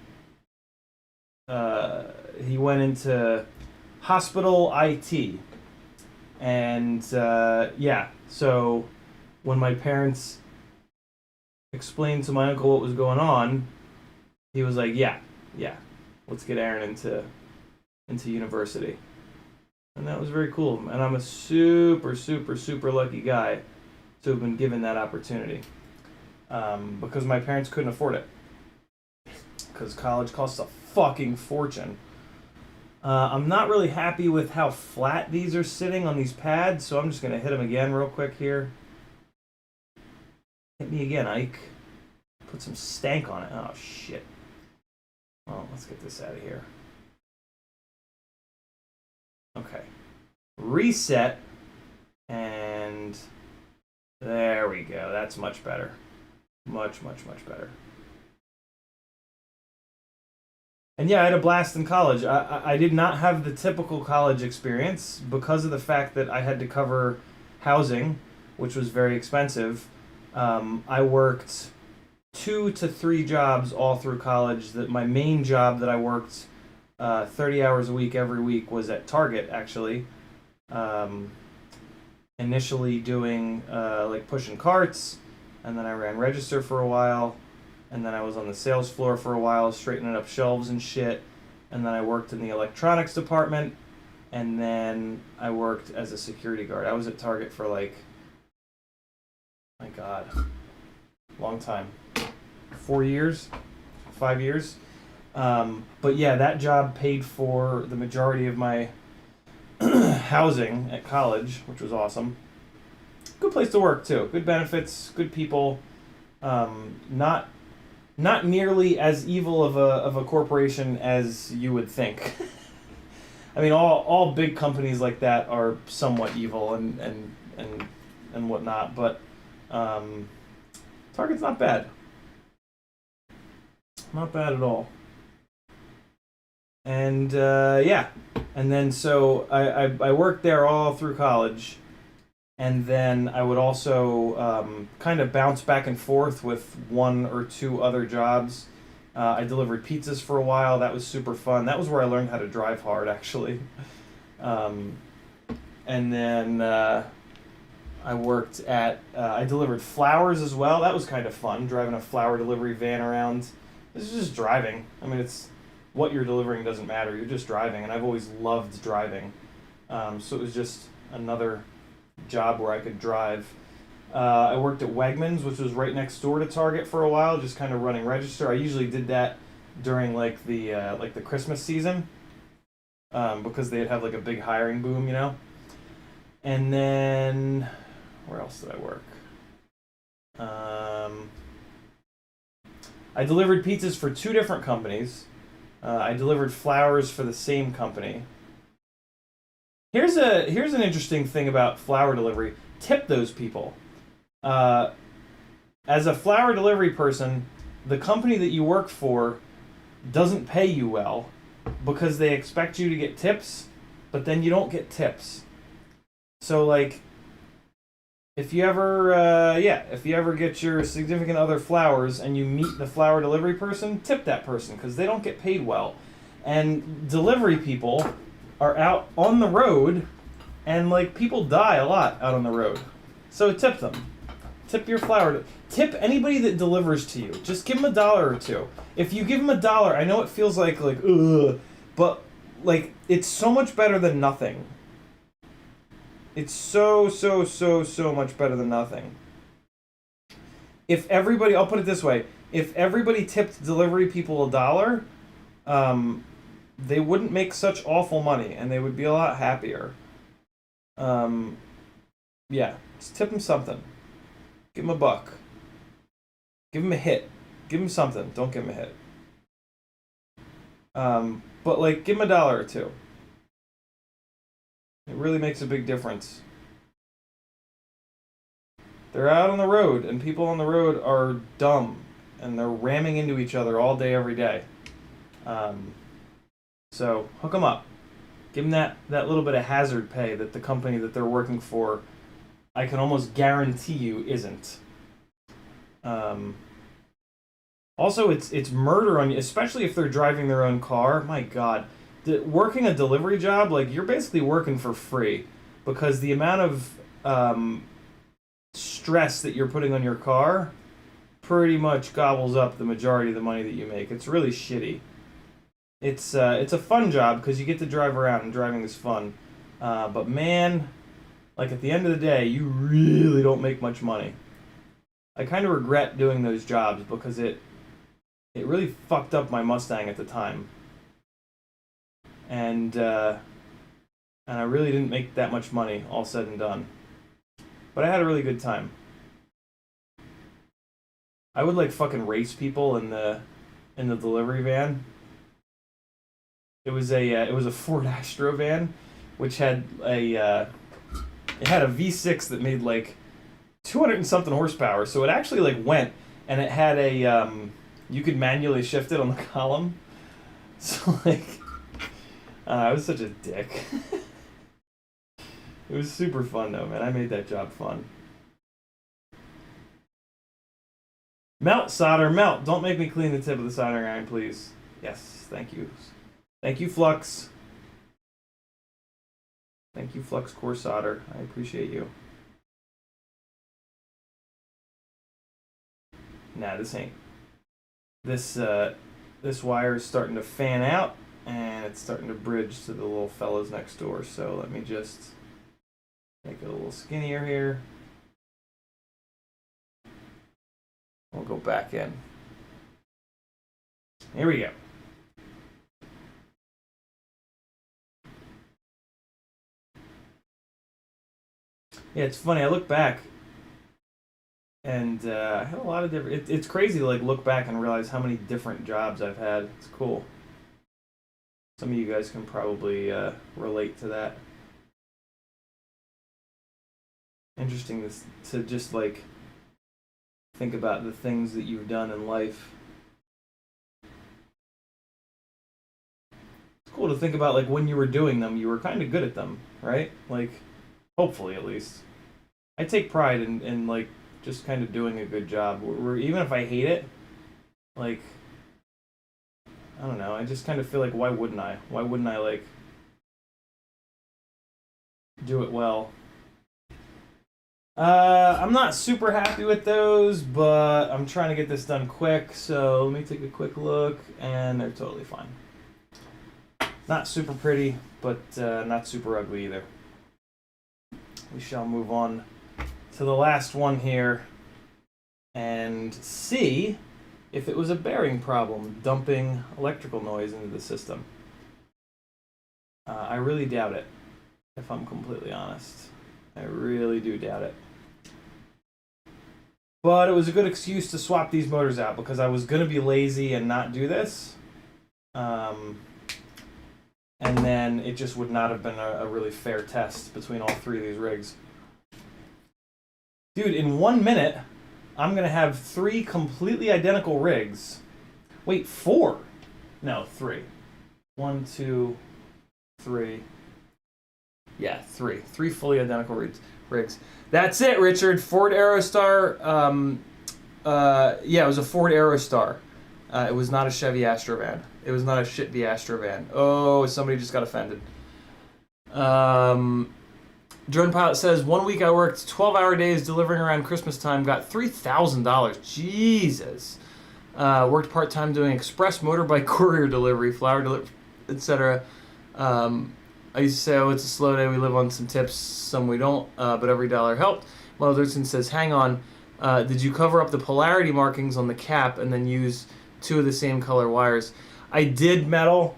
He went into hospital IT, and yeah. So when my parents explained to my uncle what was going on, he was like, "Yeah, let's get Aaron into university." And that was very cool. And I'm a super, super, super lucky guy to have been given that opportunity. Because my parents couldn't afford it. Because college costs a fucking fortune. I'm not really happy with how flat these are sitting on these pads, so I'm just going to hit them again real quick here. Hit me again, Ike. Put some stank on it. Oh, shit. Well, let's get this out of here. Okay. Reset. And there we go. That's much better. Much, much, much better. And yeah, I had a blast in college. I did not have the typical college experience because of the fact that I had to cover housing, which was very expensive. I worked 2 to 3 jobs all through college. That my main job that I worked 30 hours a week every week was at Target, actually. Initially doing like pushing carts, and then I ran register for a while. And then I was on the sales floor for a while, straightening up shelves and shit. And then I worked in the electronics department. And then I worked as a security guard. I was at Target for like, my God, long time. 4 years, 5 years. But yeah, that job paid for the majority of my housing at college, which was awesome. Good place to work too. Good benefits, good people. Not nearly as evil of a corporation as you would think. I mean, all big companies like that are somewhat evil and whatnot, but Target's not bad. Not bad at all. And yeah, and then so I worked there all through college, and then I would also kind of bounce back and forth with one or two other jobs. I delivered pizzas for a while. That was super fun. That was where I learned how to drive hard, actually. And then I worked at I delivered flowers as well. That was kind of fun, driving a flower delivery van around. This is just driving. I mean, it's what you're delivering doesn't matter. You're just driving, and I've always loved driving. So it was just another job where I could drive. I worked at Wegmans, which was right next door to Target for a while, just kind of running register. I usually did that during like the Christmas season, because they'd have like a big hiring boom, you know. And then where else did I work? I delivered pizzas for two different companies. I delivered flowers for the same company. Here's an interesting thing about flower delivery. Tip those people. As a flower delivery person, the company that you work for doesn't pay you well because they expect you to get tips, but then you don't get tips. So like, if you ever get your significant other flowers and you meet the flower delivery person, tip that person because they don't get paid well. And delivery people are out on the road, and like people die a lot out on the road. So tip them. Tip your flower. Tip anybody that delivers to you. Just give them $1 or two. If you give them $1, I know it feels like ugh, but like it's so much better than nothing. It's so much better than nothing. If everybody, I'll put it this way, if everybody tipped delivery people $1, they wouldn't make such awful money, and they would be a lot happier. Yeah, just tip them something. Give them $1. Give them a hit. Give them something. Don't give them a hit. But like, give them $1 or two. It really makes a big difference. They're out on the road, and people on the road are dumb, and they're ramming into each other all day, every day. So hook them up. Give them that little bit of hazard pay that the company that they're working for, I can almost guarantee you, isn't. Also, it's murder on you, especially if they're driving their own car. My God. Working a delivery job, like, you're basically working for free because the amount of stress that you're putting on your car pretty much gobbles up the majority of the money that you make. It's really shitty. It's a fun job because you get to drive around, and driving is fun. But man, like at the end of the day, you really don't make much money. I kind of regret doing those jobs because it really fucked up my Mustang at the time. And I really didn't make that much money, all said and done. But I had a really good time. I would like fucking race people in the delivery van. It was a Ford Astro van, which had it had a V6 that made like 200 and something horsepower. So it actually like went, and it had a you could manually shift it on the column. So like. I was such a dick. It was super fun though, man. I made that job fun. Melt, solder, melt. Don't make me clean the tip of the soldering iron, please. Yes, thank you. Thank you, Flux. Thank you, Flux Core Solder. I appreciate you. Nah, this ain't. This wire is starting to fan out. And it's starting to bridge to the little fellows next door. So let me just make it a little skinnier here. We'll go back in. Here we go. Yeah, it's funny. I look back, and I had a lot of different. It's crazy to like look back and realize how many different jobs I've had. It's cool. Some of you guys can probably relate to that. Interesting to just like think about the things that you've done in life. It's cool to think about like when you were doing them, you were kind of good at them, right? Like, hopefully at least. I take pride in like just kind of doing a good job. Even if I hate it, like, I don't know, I just kind of feel like why wouldn't I? Why wouldn't I like do it well? I'm not super happy with those, but I'm trying to get this done quick, so let me take a quick look, and they're totally fine. Not super pretty, but not super ugly either. We shall move on to the last one here and see if it was a bearing problem dumping electrical noise into the system. I really doubt it, if I'm completely honest. I really do doubt it. But it was a good excuse to swap these motors out because I was going to be lazy and not do this. And then it just would not have been a really fair test between all three of these rigs. Dude, in 1 minute, I'm going to have 3 completely identical rigs. Wait, 4? No, 3. 1, 2, 3. Yeah, 3. 3 fully identical rigs. That's it, Richard. Ford Aerostar. Yeah, it was a Ford Aerostar. It was not a Chevy Astrovan. It was not a shitty Astrovan. Oh, somebody just got offended. Drone Pilot says, 1 week I worked 12-hour days delivering around Christmas time, got $3,000. Jesus. Worked part-time doing express motorbike courier delivery, flower delivery, etc. I used to say, oh, it's a slow day, we live on some tips, some we don't, but every dollar helped. Motherson says, hang on, did you cover up the polarity markings on the cap and then use 2 of the same color wires? I did, Metal,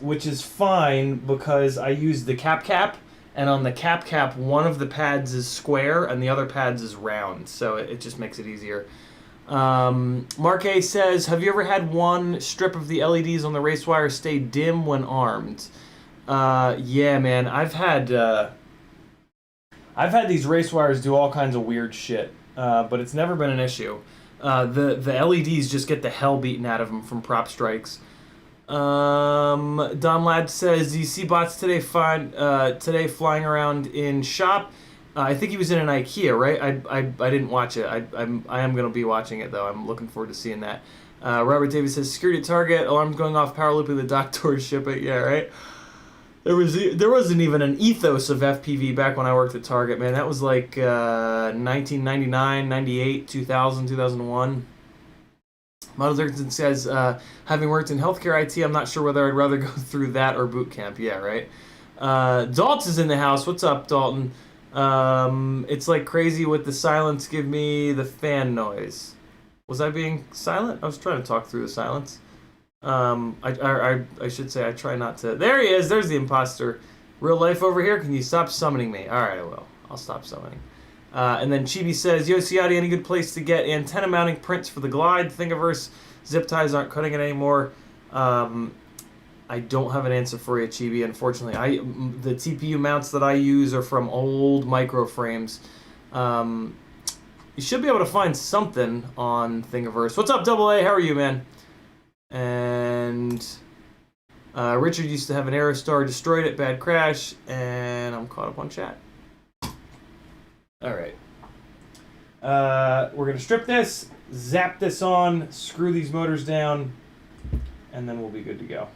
which is fine because I used the cap, and on the cap, one of the pads is square and the other pads is round, so it just makes it easier. Mark A says, have you ever had one strip of the LEDs on the race wire stay dim when armed? Yeah, man, I've had these race wires do all kinds of weird shit, but it's never been an issue. The LEDs just get the hell beaten out of them from prop strikes. Don Ladd says, do you see bots today flying around in shop? I think he was in an IKEA, right? I didn't watch it. I am going to be watching it, though. I'm looking forward to seeing that. Robert Davis says, security at Target, alarms going off, power looping the dock doors, ship it. Yeah, right? There wasn't even an ethos of FPV back when I worked at Target, man. That was like 1999, 98, 2000, 2001. Model Dirksen says, having worked in healthcare IT, I'm not sure whether I'd rather go through that or boot camp. Yeah, right? Dalton's in the house. What's up, Dalton? It's like crazy with the silence. Give me the fan noise. Was I being silent? I was trying to talk through the silence. I should say I try not to. There he is. There's the imposter. Real life over here. Can you stop summoning me? All right, I will. I'll stop summoning. And then Chibi says, yo, Ciotti, any good place to get antenna mounting prints for the Glide? Thingiverse zip ties aren't cutting it anymore. I don't have an answer for you, Chibi, unfortunately. The TPU mounts that I use are from old micro frames. You should be able to find something on Thingiverse. What's up, Double A? How are you, man? And Richard used to have an Aerostar, destroyed it, bad crash, and I'm caught up on chat. All right. We're going to strip this, zap this on, screw these motors down, and then we'll be good to go.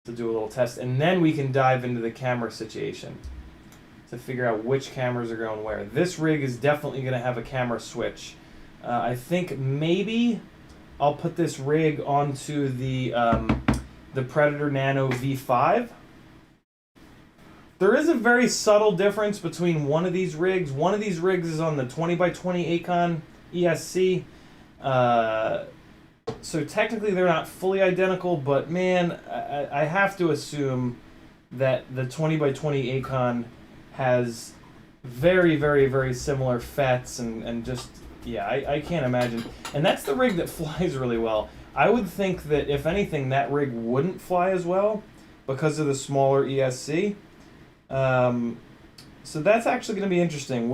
To do a little test, and then we can dive into the camera situation to figure out which cameras are going where. This rig is definitely going to have a camera switch. I think maybe I'll put this rig onto the Predator Nano V5. There is a very subtle difference between one of these rigs. One of these rigs is on the 20x20 Acon ESC. So technically they're not fully identical, but man, I have to assume that the 20x20 Acon has very, very, very similar FETs and just, yeah, I can't imagine. And that's the rig that flies really well. I would think that if anything, that rig wouldn't fly as well because of the smaller ESC. So that's actually going to be interesting.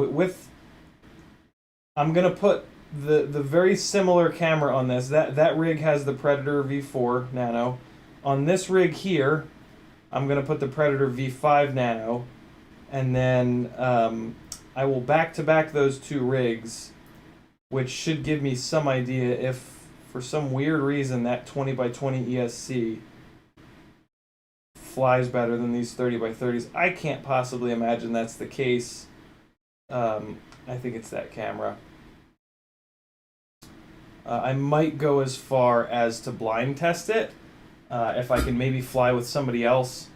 I'm going to put the very similar camera on this. That rig has the Predator V4 Nano. On this rig here, I'm going to put the Predator V5 Nano. And then I will back-to-back those two rigs, which should give me some idea if, for some weird reason, that 20x20 ESC flies better than these 30x30s. I can't possibly imagine that's the case. I think it's that camera. I might go as far as to blind test it. If I can maybe fly with somebody else,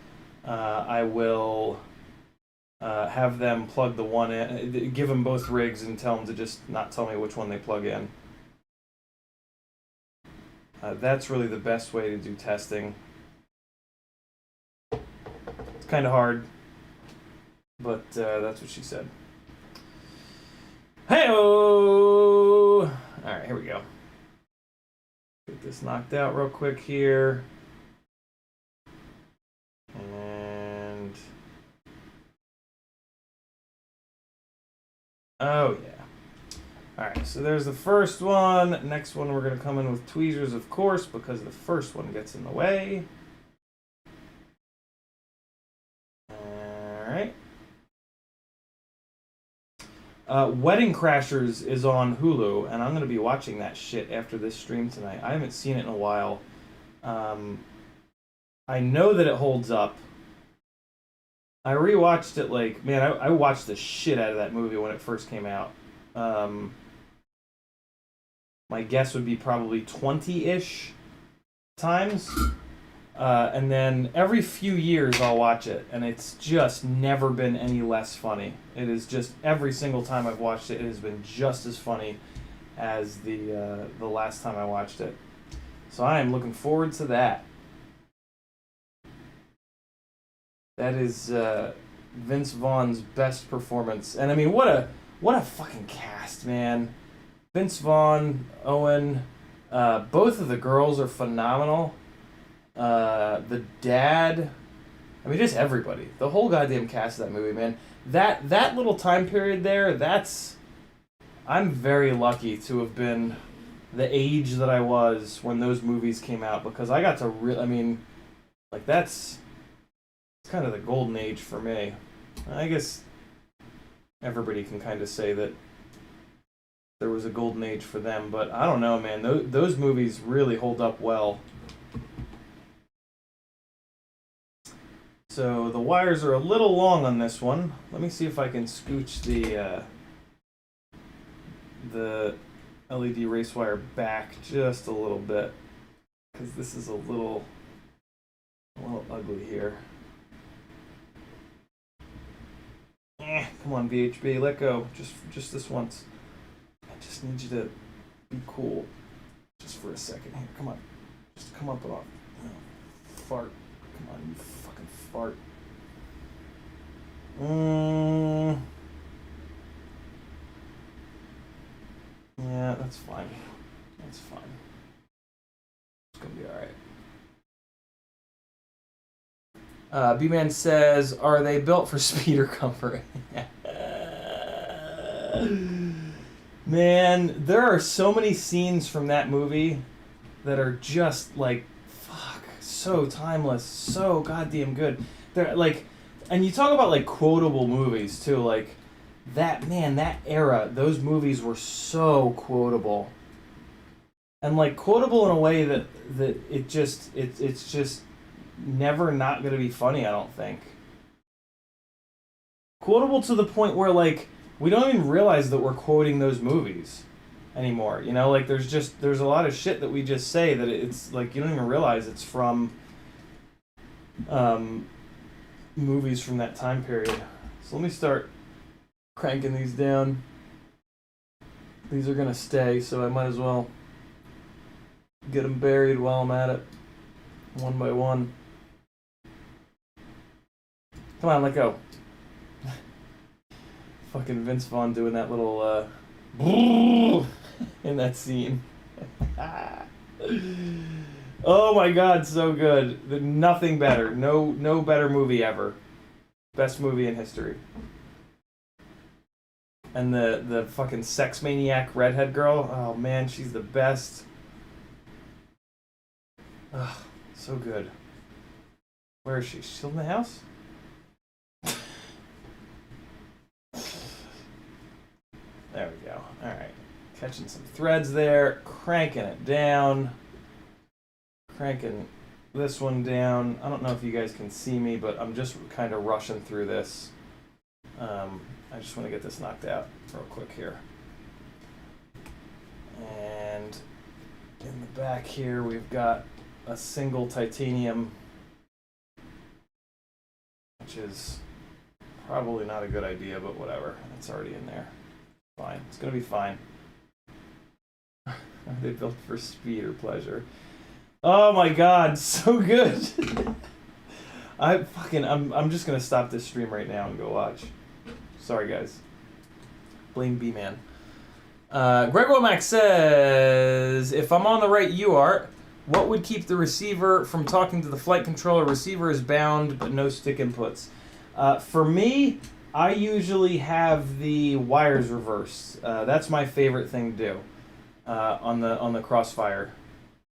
I will have them plug the one in, give them both rigs and tell them to just not tell me which one they plug in. That's really the best way to do testing. It's kind of hard, but that's what she said. Hey-oh! Alright, here we go. Get this knocked out real quick here. And... oh, yeah. Alright, so there's the first one. Next one, we're going to come in with tweezers, of course, because the first one gets in the way. Alright. Wedding Crashers is on Hulu, and I'm going to be watching that shit after this stream tonight. I haven't seen it in a while. I know that it holds up. I rewatched it, like, man, I watched the shit out of that movie when it first came out. My guess would be probably 20-ish times. And then every few years I'll watch it, and it's just never been any less funny. It is just, every single time I've watched it, it has been just as funny as the last time I watched it. So I am looking forward to that. That is Vince Vaughn's best performance. And I mean, what a fucking cast, man. Vince Vaughn, Owen, both of the girls are phenomenal. The dad, I mean, just everybody. The whole goddamn cast of that movie, man. That little time period there, I'm very lucky to have been the age that I was when those movies came out, because I got to I mean, like, it's kind of the golden age for me. I guess everybody can kind of say that there was a golden age for them, but I don't know, man. Those movies really hold up well. So the wires are a little long on this one. Let me see if I can scooch the LED race wire back just a little bit, because this is a little ugly here. Come on, VHB, let go. Just this once. I just need you to be cool, just for a second here. Come on, just come up and off. Fart. Come on, you fucking fart. Yeah, that's fine. That's fine. It's gonna be alright. B-Man says, are they built for speed or comfort? Man, there are so many scenes from that movie that are just like, fuck, so timeless, so goddamn good. They're like, and you talk about like quotable movies too, like that era, those movies were so quotable. And like quotable in a way that it's just never not gonna be funny, I don't think. Quotable to the point where like we don't even realize that we're quoting those movies anymore. You know, like there's a lot of shit that we just say that it's like you don't even realize it's from movies from that time period. So let me start cranking these down. These are gonna stay, so I might as well get them buried while I'm at it, one by one. Come on, let go. Fucking Vince Vaughn doing that little in that scene. Oh my god, so good. Nothing better. No better movie ever. Best movie in history. And the fucking sex maniac redhead girl. Oh man, she's the best. Oh, so good. Where is she? She's still in the house? There we go. Alright. Catching some threads there. Cranking it down. Cranking this one down. I don't know if you guys can see me, but I'm just kind of rushing through this. I just want to get this knocked out real quick here. And in the back here, we've got a single titanium, which is probably not a good idea, but whatever. It's already in there. Fine. It's going to be fine. Are they built for speed or pleasure? Oh my god, so good. I'm just going to stop this stream right now and go watch. Sorry, guys. Blame B-Man. Greg Womack says, if I'm on the right UART, what would keep the receiver from talking to the flight controller? Receiver is bound, but no stick inputs. For me, I usually have the wires reversed. That's my favorite thing to do on the Crossfire.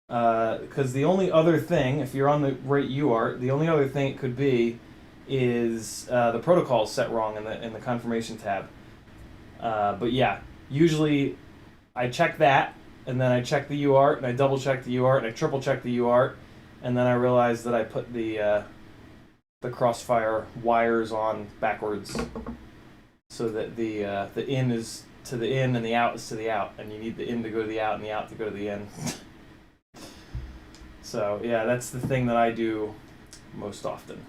Because the only other thing, if you're on the right UART, the only other thing it could be is the protocol is set wrong in the confirmation tab. But yeah, usually I check that, and then I check the UART, and I double check the UART, and I triple check the UART, and then I realize that I put the Crossfire wires on backwards, so that the in is to the in and the out is to the out, and you need the in to go to the out and the out to go to the in. So yeah, that's the thing that I do most often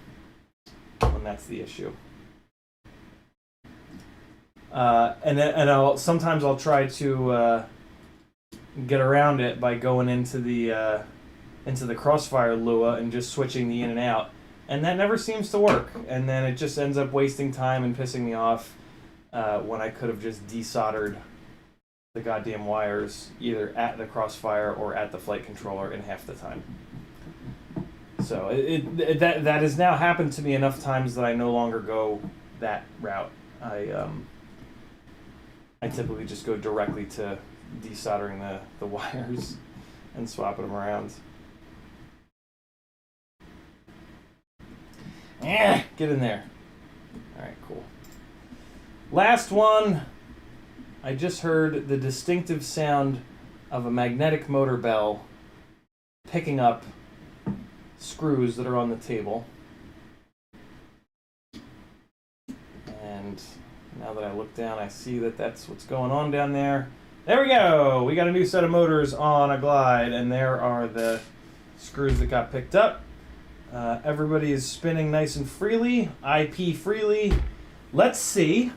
when that's the issue. And sometimes I'll try to get around it by going into the Crossfire Lua and just switching the in and out, and that never seems to work. And then it just ends up wasting time and pissing me off when I could have just desoldered the goddamn wires either at the Crossfire or at the flight controller in half the time. So that has now happened to me enough times that I no longer go that route. I typically just go directly to desoldering the wires and swapping them around. Yeah, get in there. All right, cool. Last one. I just heard the distinctive sound of a magnetic motor bell picking up screws that are on the table. And now that I look down, I see that that's what's going on down there. There we go! We got a new set of motors on a Glide, and there are the screws that got picked up. Everybody is spinning nice and freely, IP freely. Let's see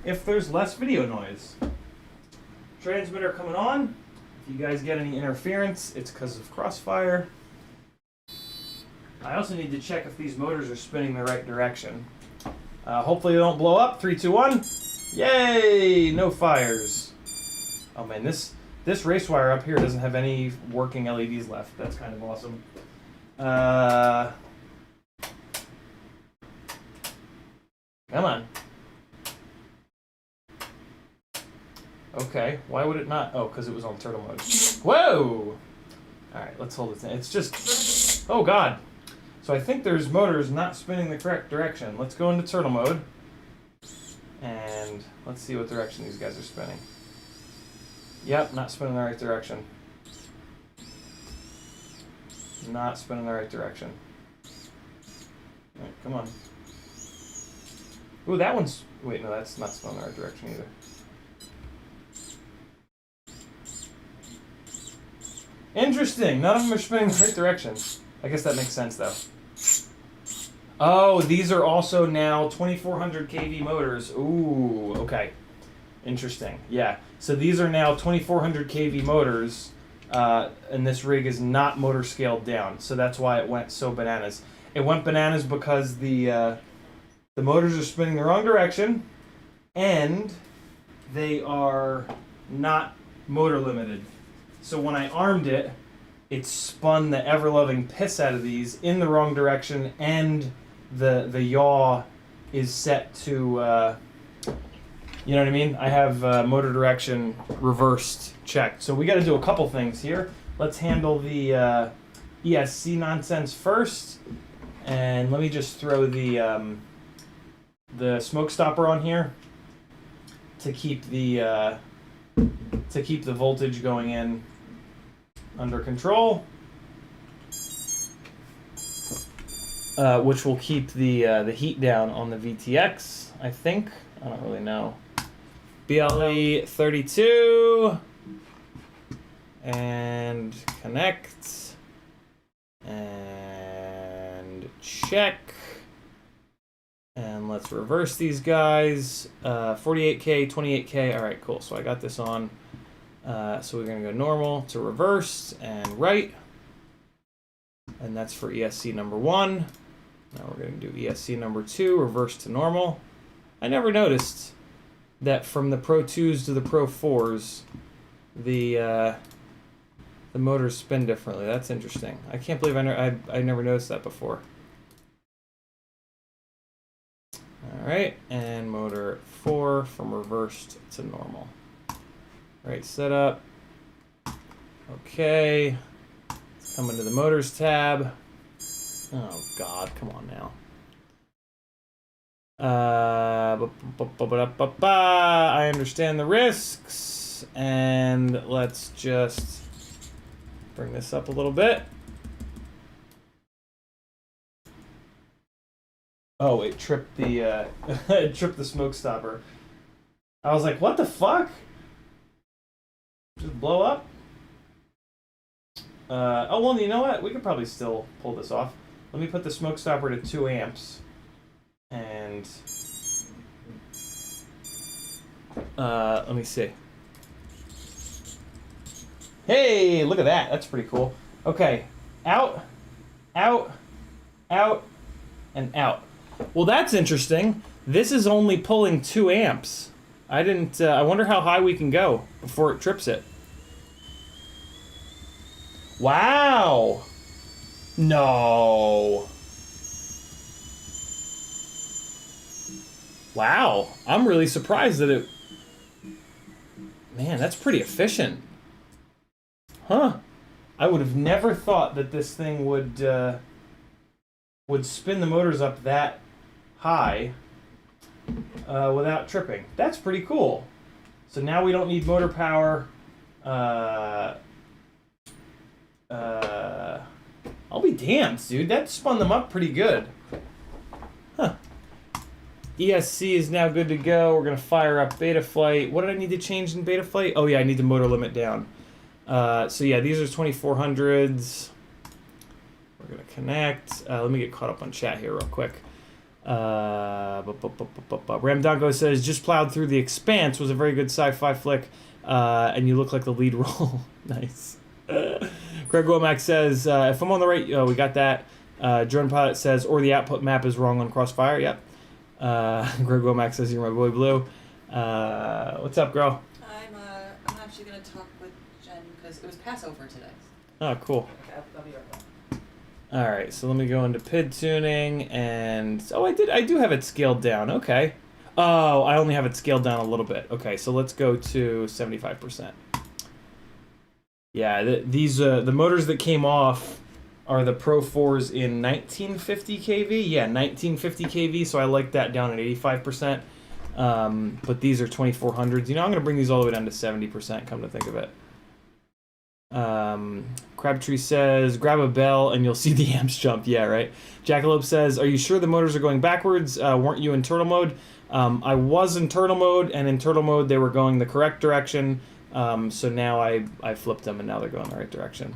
if there's less video noise. Transmitter coming on. If you guys get any interference, it's because of Crossfire. I also need to check if these motors are spinning the right direction. Hopefully they don't blow up. 3, 2, 1. Yay! No fires. Oh man, this race wire up here doesn't have any working LEDs left. That's kind of awesome. Come on. Okay, why would it not? Oh, because it was on turtle mode. Whoa! Alright, let's hold it in. It's just... Oh god! So I think there's motors not spinning the correct direction. Let's go into turtle mode. And let's see what direction these guys are spinning. Yep, not spinning the right direction. Not spinning the right direction. Alright, come on. Ooh, that one's... Wait, no, that's not spinning the right direction either. Interesting. None of them are spinning the right direction. I guess that makes sense, though. Oh, these are also now 2400 kV motors. Ooh, okay. Interesting. Yeah. So these are now 2400 kV motors, and this rig is not motor scaled down. So that's why it went so bananas. It went bananas because the motors are spinning the wrong direction, and they are not motor limited. So when I armed it, it spun the ever-loving piss out of these in the wrong direction, and the yaw is set to, you know what I mean? I have motor direction reversed checked. So we got to do a couple things here. Let's handle the ESC nonsense first, and let me just throw the smoke stopper on here to keep the voltage going in under control, which will keep the heat down on the VTX, I think. I don't really know. BLE 32 and connect and check, and let's reverse these guys. 48K, 28K. All right, cool. So I got this on. So we're gonna go normal to reverse and right, and that's for ESC number 1. Now we're gonna do ESC number 2, reverse to normal. I never noticed that from the Pro 2s to the Pro 4s, the motors spin differently. That's interesting. I can't believe I never noticed that before. All right, and motor 4 from reversed to normal. Right, setup. Okay. Let's come into the motors tab. Oh God, come on now. I understand the risks, and let's just bring this up a little bit. Oh, it tripped the it tripped the smoke stopper. I was like, what the fuck? Just blow up? Oh, well, you know what? We could probably still pull this off. Let me put the smoke stopper to 2 amps. And let me see. Hey, look at that. That's pretty cool. Okay, out, out, out, and out. Well, that's interesting. This is only pulling 2 amps. I didn't, I wonder how high we can go before it trips it. Wow. No. Wow. I'm really surprised that it... Man, that's pretty efficient. Huh. I would have never thought that this thing would spin the motors up that high without tripping. That's pretty cool. So now we don't need motor power. I'll be damned, dude. That spun them up pretty good. Huh. ESC is now good to go. We're going to fire up Betaflight. What did I need to change in Betaflight? Oh, yeah, I need the motor limit down. So, yeah, these are 2400s. We're going to connect. Let me get caught up on chat here real quick. Ramdongo says, just plowed through The Expanse. Was a very good sci-fi flick. And you look like the lead role. Nice. Greg Womack says, if I'm on the right... Oh, we got that. Drone Pilot says, or the output map is wrong on Crossfire. Yep. Greg Womack says, you're my boy Blue. What's up, girl? I'm actually going to talk with Jen because it was Passover today. Oh, cool. Okay, I'll be right back. All right, so let me go into PID tuning, and... Oh, I do have it scaled down. Okay. Oh, I only have it scaled down a little bit. Okay, so let's go to 75%. Yeah, these the motors that came off are the Pro 4s in 1950 kV. Yeah, 1950 kV, so I like that down at 85%. But these are 2400s. You know, I'm going to bring these all the way down to 70%, come to think of it. Crabtree says, grab a bell and you'll see the amps jump. Yeah, right. Jackalope says, are you sure the motors are going backwards? Weren't you in turtle mode? I was in turtle mode, and in turtle mode they were going the correct direction. So now I flipped them, and now they're going the right direction.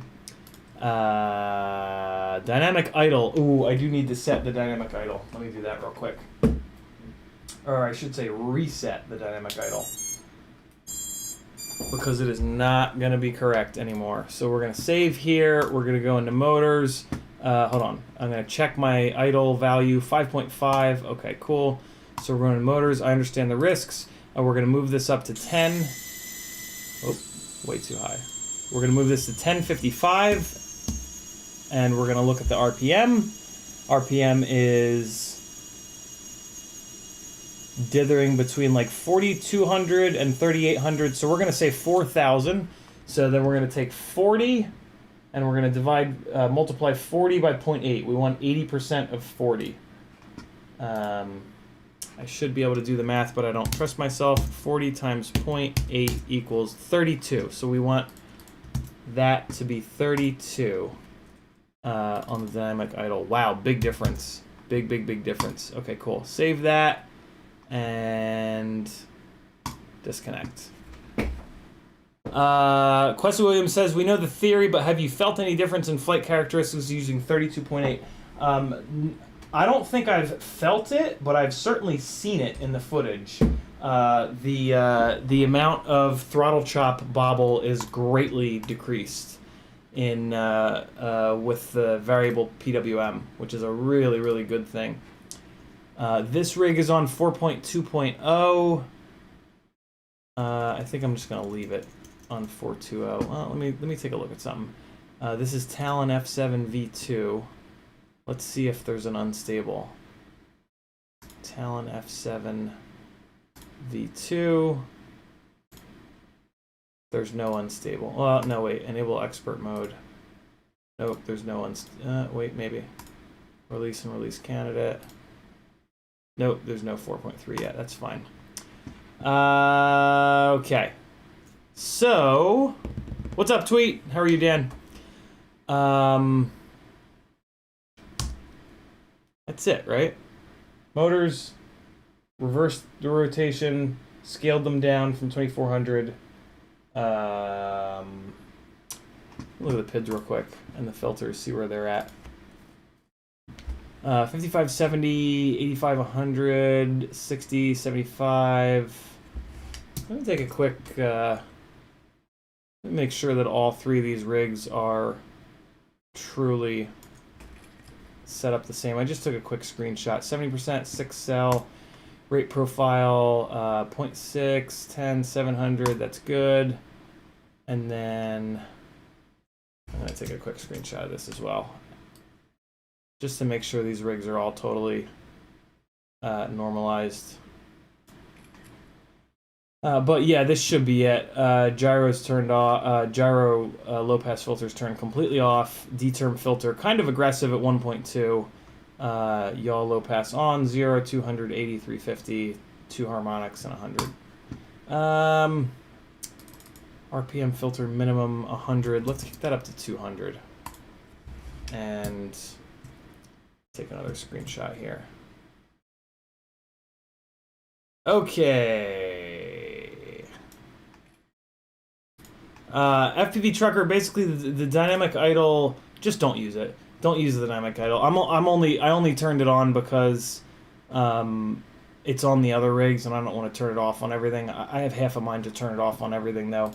Dynamic idle. Ooh, I do need to set the dynamic idle. Let me do that real quick. Or I should say reset the dynamic idle. Because it is not going to be correct anymore. So we're going to save here. We're going to go into motors. Hold on. I'm going to check my idle value, 5.5. Okay, cool. So we're going to motors. I understand the risks. We're going to move this up to 10. Oh, way too high. We're going to move this to 1055. and we're gonna look at the RPM. RPM is dithering between like 4,200 and 3,800, so we're gonna say 4,000. So then we're gonna take 40, and we're gonna multiply 40 by 0.8. We want 80% of 40. I should be able to do the math, but I don't trust myself. 40 times 0.8 equals 32. So we want that to be 32 on the dynamic idle. Wow, big difference. Big difference. Okay, cool. Save that and disconnect. Quest Williams says, we know the theory, but have you felt any difference in flight characteristics using 32.8? I don't think I've felt it, but I've certainly seen it in the footage. The amount of throttle chop bobble is greatly decreased in with the variable PWM, which is a really good thing. This rig is on 4.2.0. I think I'm just gonna leave it on 4.2.0. Well, let me take a look at something. This is Talon F7 V2. Let's see if there's an unstable. Talon F7 V2. There's no unstable. Well, no, wait. Enable expert mode. Nope, there's no wait, maybe. Release and release candidate. Nope, there's no 4.3 yet. That's fine. Okay. So, what's up, Tweet? How are you, Dan? That's it, right? Motors, reversed the rotation, scaled them down from 2400. Look at the PIDs real quick and the filters, see where they're at. 5570, 8500, 60, 75. Let me take a quick, let me make sure that all three of these rigs are truly set up the same. I just took a quick screenshot. 70%, 6 cell, rate profile, 0.6, 10, 700, that's good. And then I'm gonna take a quick screenshot of this as well, just to make sure these rigs are all totally normalized. But yeah, this should be it. Gyro's turned off. Gyro low pass filters turned completely off. D-term filter kind of aggressive at 1.2. Yaw low pass on 0, 200, 80, 350, 2 harmonics and 100. RPM filter minimum 100. Let's kick that up to 200. And take another screenshot here. Okay. FPV trucker, basically the dynamic idle, just don't use it. Don't use the dynamic idle. I only turned it on because it's on the other rigs and I don't want to turn it off on everything. I have half a mind to turn it off on everything though.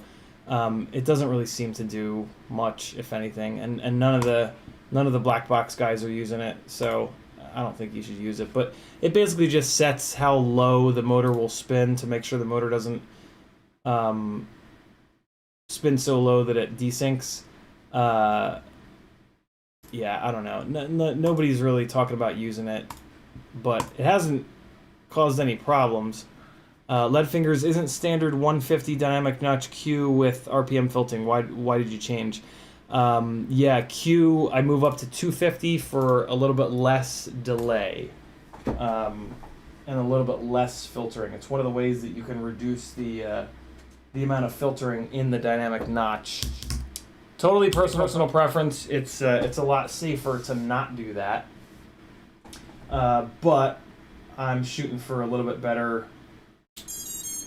It doesn't really seem to do much, if anything, and none of the black box guys are using it, so I don't think you should use it. But it basically just sets how low the motor will spin to make sure the motor doesn't spin so low that it desyncs. Yeah, I don't know. Nobody's really talking about using it, but it hasn't caused any problems. Lead Fingers isn't standard 150 dynamic notch Q with RPM filtering. Why did you change? Yeah, Q, I move up to 250 for a little bit less delay and a little bit less filtering. It's one of the ways that you can reduce the amount of filtering in the dynamic notch. Totally personal preference. It's a lot safer to not do that. But I'm shooting for a little bit better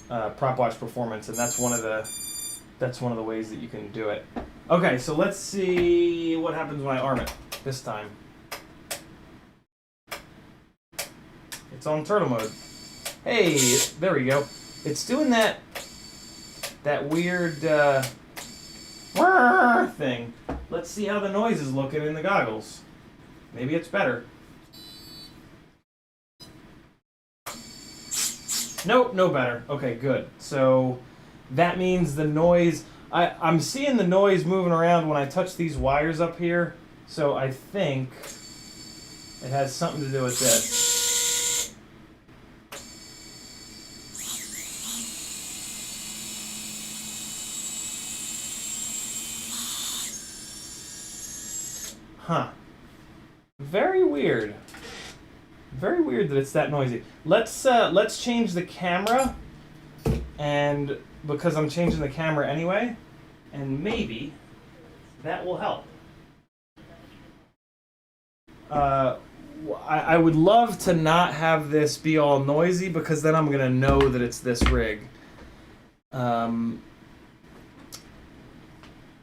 prop wash performance, and that's one of the ways that you can do it. Okay, so let's see what happens when I arm it this time. It's on turtle mode. Hey, there we go. It's doing that weird thing. Let's see how the noise is looking in the goggles. Maybe it's better. Nope, no better. Okay, good. So that means the noise, I'm seeing the noise moving around when I touch these wires up here. So I think it has something to do with this. Huh. Very weird. Very weird that it's that noisy. Let's change the camera, and because I'm changing the camera anyway, and maybe that will help. I would love to not have this be all noisy because then I'm gonna know that it's this rig.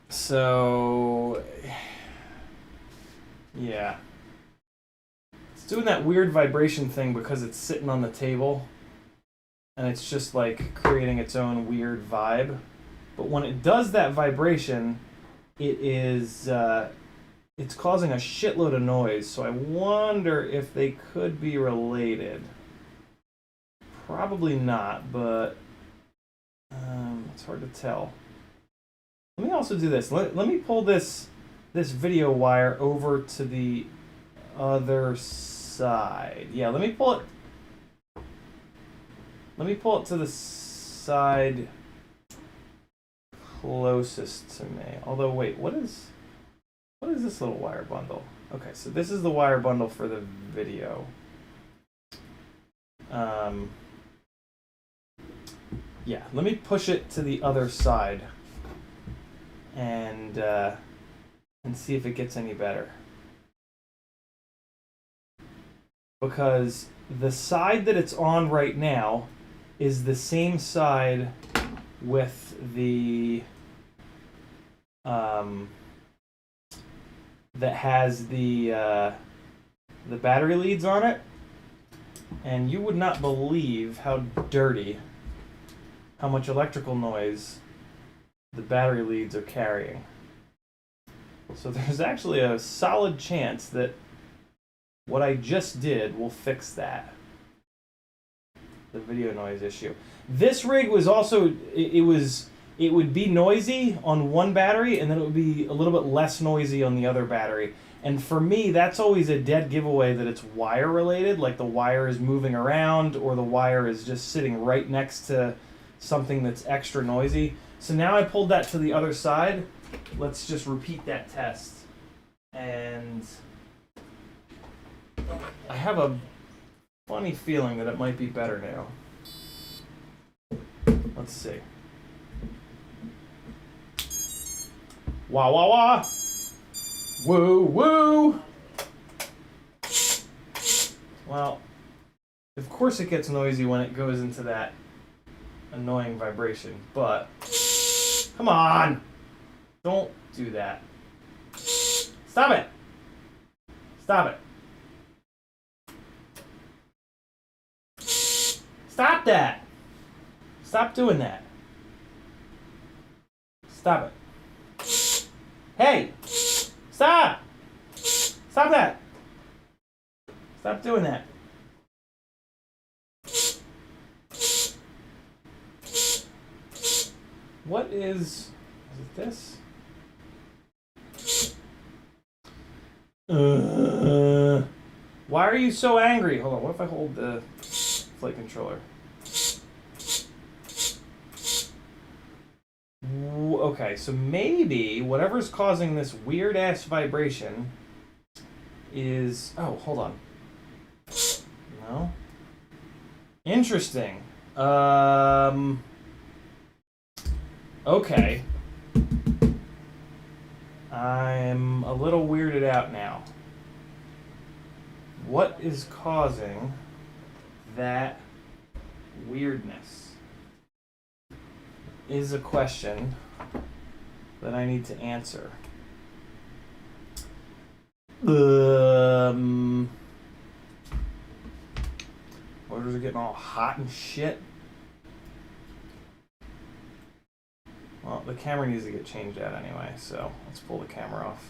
So yeah. It's doing that weird vibration thing because it's sitting on the table and it's just like creating its own weird vibe. But when it does that vibration, it is it's causing a shitload of noise. So I wonder if they could be related. Probably not, but it's hard to tell. Let me also do this. Let me pull this video wire over to the other side. Yeah, let me pull it to the side closest to me. Although wait, what is this little wire bundle? Okay, so this is the wire bundle for the video. Yeah, let me push it to the other side and see if it gets any better. Because the side that it's on right now is the same side with the that has the battery leads on it, and you would not believe how dirty, how much electrical noise the battery leads are carrying. So there's actually a solid chance that what I just did will fix that. The video noise issue. This rig was also, it would be noisy on one battery and then it would be a little bit less noisy on the other battery. And for me, that's always a dead giveaway that it's wire related, like the wire is moving around or the wire is just sitting right next to something that's extra noisy. So now I pulled that to the other side. Let's just repeat that test. And I have a funny feeling that it might be better now. Let's see. Wah wah wah! Woo woo! Well, of course it gets noisy when it goes into that annoying vibration, but come on! Don't do that. Stop it! Stop it! Stop that! Stop doing that. Stop it. Hey! Stop! Stop that! Stop doing that. What is it this? Why are you so angry? Hold on, what if I hold the flight controller? Okay, so maybe whatever's causing this weird ass vibration is, oh, hold on. No. Interesting. Okay. I'm a little weirded out now. What is causing that weirdness? Is a question that I need to answer. Motors are getting all hot and shit. Well, the camera needs to get changed out anyway, so let's pull the camera off.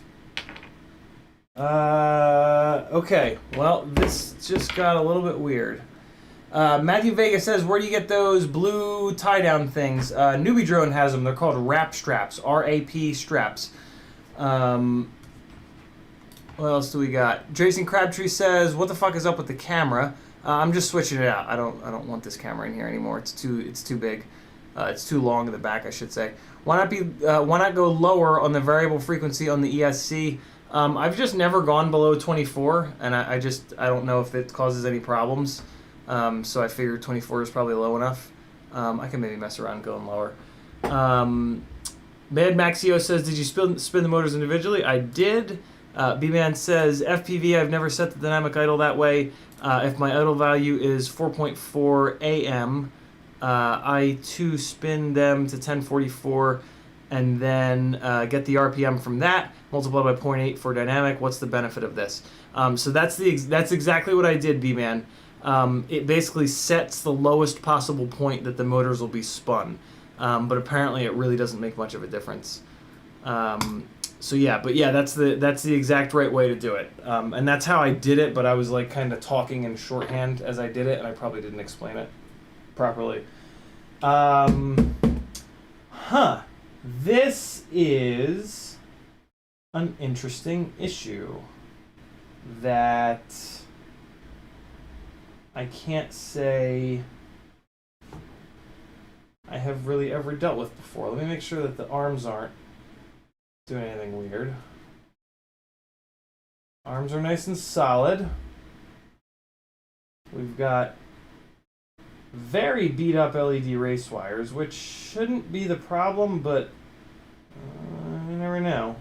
Okay, well, this just got a little bit weird. Matthew Vega says, where do you get those blue tie-down things? Newbie Drone has them. They're called RAP straps, R-A-P straps. What else do we got? Jason Crabtree says, "What the fuck is up with the camera?" I'm just switching it out. I don't want this camera in here anymore. It's too big. It's too long in the back, I should say. Why not go lower on the variable frequency on the ESC? I've just never gone below 24, and I don't know if it causes any problems. So I figured 24 is probably low enough. I can maybe mess around going lower. Mad Maxio says, "Did you spin the motors individually?" I did. B-Man says, "FPV, I've never set the dynamic idle that way. If my idle value is 4.4 AM, I too spin them to 1044 and then get the RPM from that, multiply by 0.8 for dynamic. What's the benefit of this?" So that's exactly what I did, B-Man. It basically sets the lowest possible point that the motors will be spun. But apparently it really doesn't make much of a difference. So yeah, that's the exact right way to do it. And that's how I did it, but I was like kind of talking in shorthand as I did it, and I probably didn't explain it properly. This is an interesting issue that I can't say I have really ever dealt with before. Let me make sure that the arms aren't doing anything weird. Arms are nice and solid. We've got very beat up LED race wires, which shouldn't be the problem, but you never know.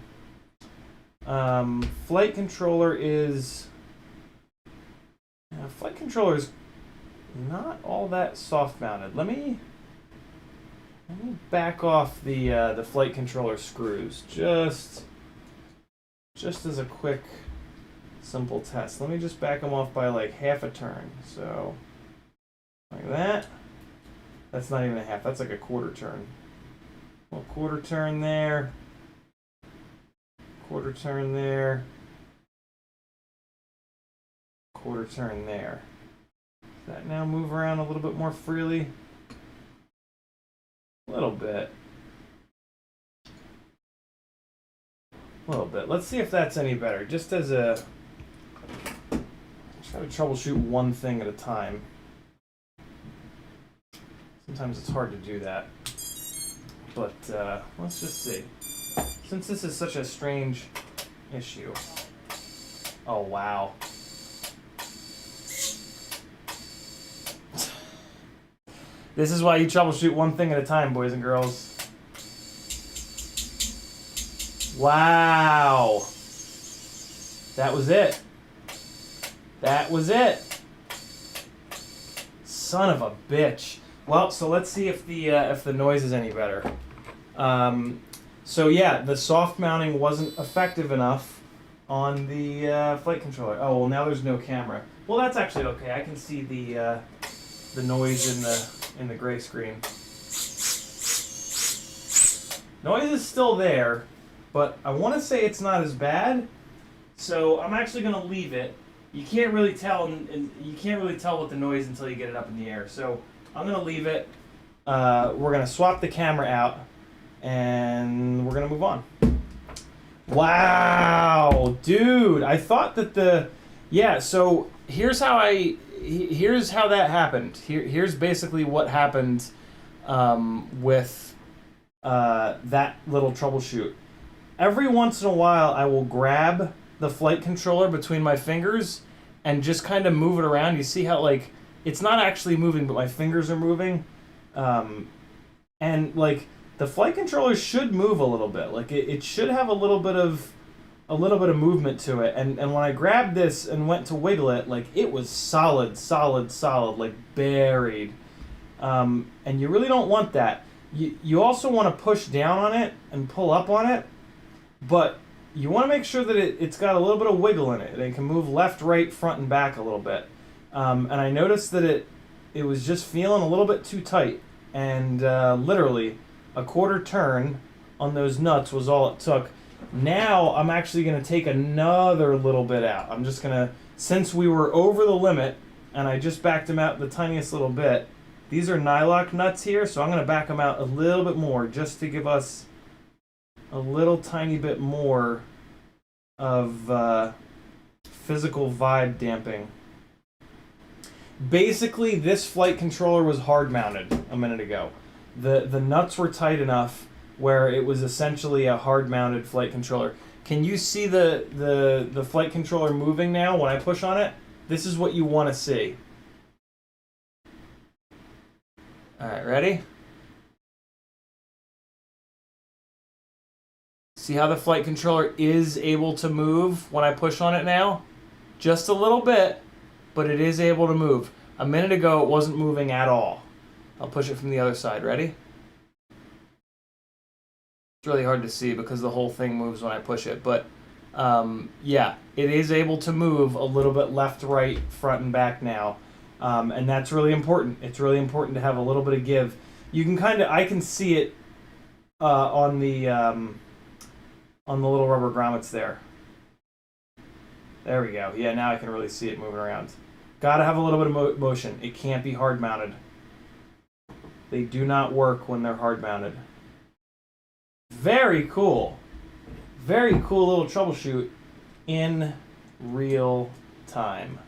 Flight controller is not all that soft mounted. Let me back off the flight controller screws just as a quick simple test. Let me just back them off by like half a turn. So like that. That's not even a half. That's like a quarter turn. Well, quarter turn there. Quarter turn there. Quarter turn there. Does that now move around a little bit more freely? A little bit. A little bit. Let's see if that's any better. Just as a... try to troubleshoot one thing at a time. Sometimes it's hard to do that. But let's just see. Since this is such a strange issue. Oh, wow. This is why you troubleshoot one thing at a time, boys and girls. Wow. That was it. That was it. Son of a bitch. Well, so let's see if the noise is any better. So yeah, the soft mounting wasn't effective enough on the flight controller. Oh well, now there's no camera. Well, that's actually okay. I can see the noise in the gray screen. Noise is still there, but I want to say it's not as bad. So I'm actually going to leave it. You can't really tell, and you can't really tell with the noise until you get it up in the air. So I'm going to leave it. We're going to swap the camera out, and we're going to move on. Wow, dude! I thought that so here's how that happened. Here's basically what happened with that little troubleshoot. Every once in a while, I will grab the flight controller between my fingers and just kind of move it around. You see how like it's not actually moving, but my fingers are moving, and like the flight controller should move a little bit. Like it should have a little bit of movement to it. And when I grabbed this and went to wiggle it, like it was solid, like buried. And you really don't want that. You also want to push down on it and pull up on it, but you want to make sure that it's got a little bit of wiggle in it. And it can move left, right, front, and back a little bit. And I noticed that it was just feeling a little bit too tight. And literally a quarter turn on those nuts was all it took. Now I'm actually going to take another little bit out. I'm just going to, since we were over the limit and I just backed them out the tiniest little bit, these are nylock nuts here, so I'm going to back them out a little bit more just to give us a little tiny bit more of physical vibe damping. Basically, this flight controller was hard mounted a minute ago. The nuts were tight enough where it was essentially a hard mounted flight controller. Can you see the flight controller moving now when I push on it? This is what you want to see. Alright, ready? See how the flight controller is able to move when I push on it now? Just a little bit, but it is able to move. A minute ago, it wasn't moving at all. I'll push it from the other side. Ready? It's really hard to see because the whole thing moves when I push it, but yeah, it is able to move a little bit left, right, front, and back now. And that's really important. It's really important to have a little bit of give. You can I can see it on the little rubber grommets there. There we go. Yeah, now I can really see it moving around. Gotta have a little bit of motion. It can't be hard mounted. They do not work when they're hard mounted. Very cool. Very cool little troubleshoot in real time.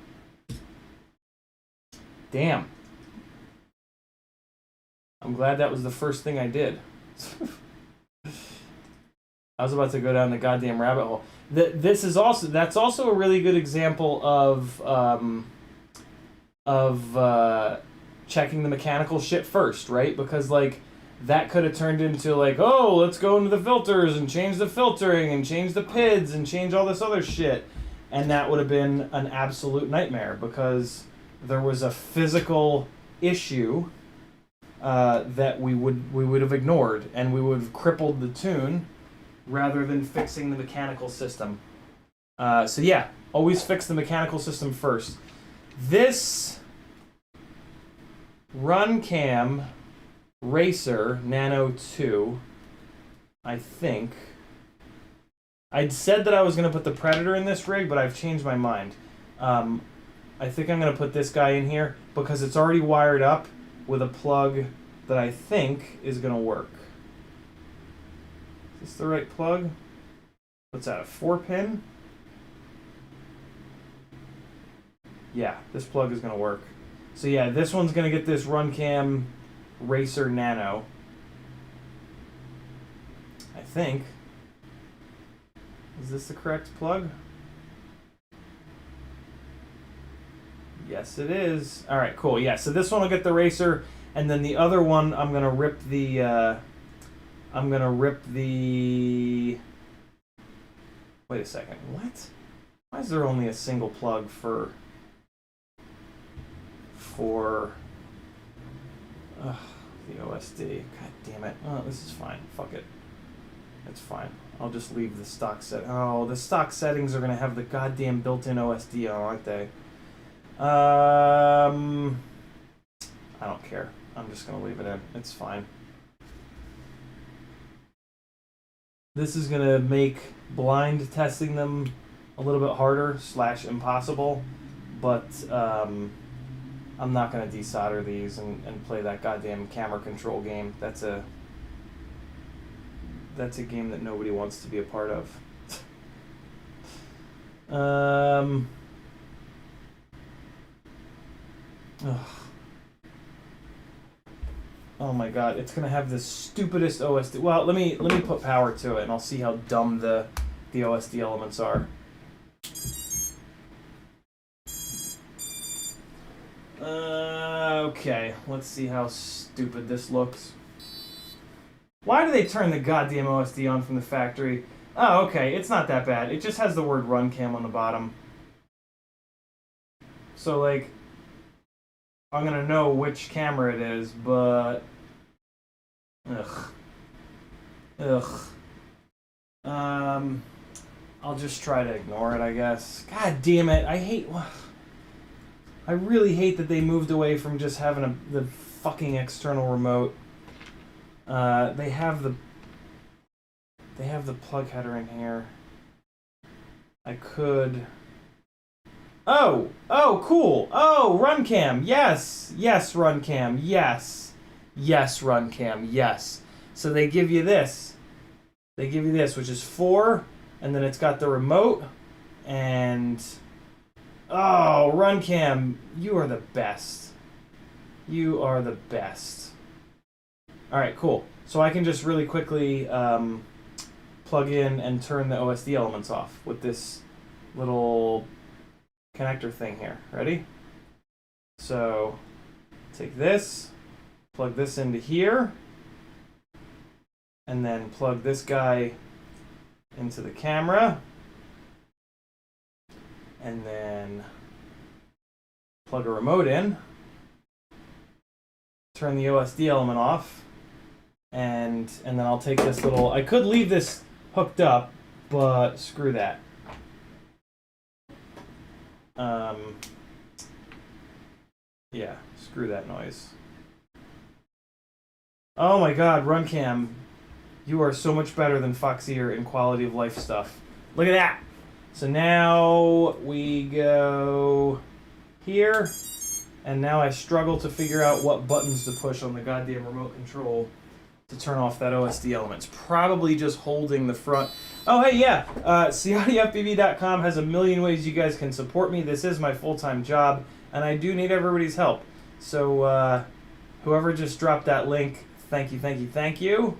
Damn. I'm glad that was the first thing I did. I was about to go down the goddamn rabbit hole. That's also a really good example of checking the mechanical shit first, right? Because like that could have turned into like, oh, let's go into the filters and change the filtering and change the PIDs and change all this other shit, and that would have been an absolute nightmare because there was a physical issue that we would have ignored, and we would have crippled the tune rather than fixing the mechanical system. So yeah, always fix the mechanical system first. This RunCam Racer Nano 2, I think. I'd said that I was going to put the Predator in this rig, but I've changed my mind. I think I'm going to put this guy in here because it's already wired up with a plug that I think is going to work. Is this the right plug? What's that, a 4-pin? Yeah, this plug is going to work. So yeah, this one's going to get this RunCam Racer Nano. I think. Is this the correct plug? Yes, it is. All right, cool. Yeah, so this one will get the Racer, and then the other one, I'm gonna rip the. Wait a second. What? Why is there only a single plug for the OSD? God damn it. Oh, this is fine. Fuck it. It's fine. I'll just leave the stock set. Oh, the stock settings are gonna have the goddamn built-in OSD on, aren't they? I don't care. I'm just gonna leave it in. It's fine. This is gonna make blind testing them a little bit harder / impossible, but I'm not gonna desolder these and play that goddamn camera control game. That's a game that nobody wants to be a part of. Oh my god, it's gonna have the stupidest OSD. Well, let me put power to it, and I'll see how dumb the OSD elements are. Okay, let's see how stupid this looks. Why do they turn the goddamn OSD on from the factory? Oh, okay, it's not that bad. It just has the word RunCam on the bottom. So, like, I'm gonna know which camera it is, but... I'll just try to ignore it, I guess. God damn it, I really hate that they moved away from just having the fucking external remote. They have the plug header in here. I could... Oh, cool. Oh, RunCam. Yes, RunCam. Yes, RunCam. Yes. So they give you this. They give you this, which is 4 and then it's got the remote, and oh, RunCam, you are the best. You are the best. All right, cool. So I can just really quickly plug in and turn the OSD elements off with this little connector thing here. Ready? So take this, plug this into here, and then plug this guy into the camera, and then plug a remote in, turn the OSD element off, and then I'll take this little, I could leave this hooked up, but screw that. Yeah, screw that noise. Oh my god, RunCam, you are so much better than Foxeer in quality of life stuff. Look at that! So now we go here, and now I struggle to figure out what buttons to push on the goddamn remote control to turn off that OSD element. It's probably just holding the front. Oh, hey, yeah, CiottiFPV.com has a million ways you guys can support me. This is my full-time job, and I do need everybody's help. So whoever just dropped that link, thank you, thank you, thank you.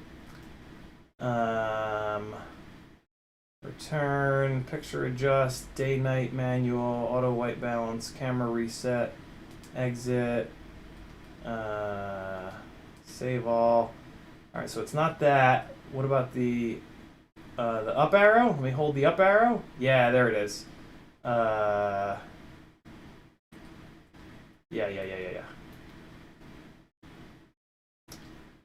Return, picture adjust, day-night manual, auto white balance, camera reset, exit, save all. All right, so it's not that. What about the up arrow? Let me hold the up arrow. Yeah, there it is. Yeah.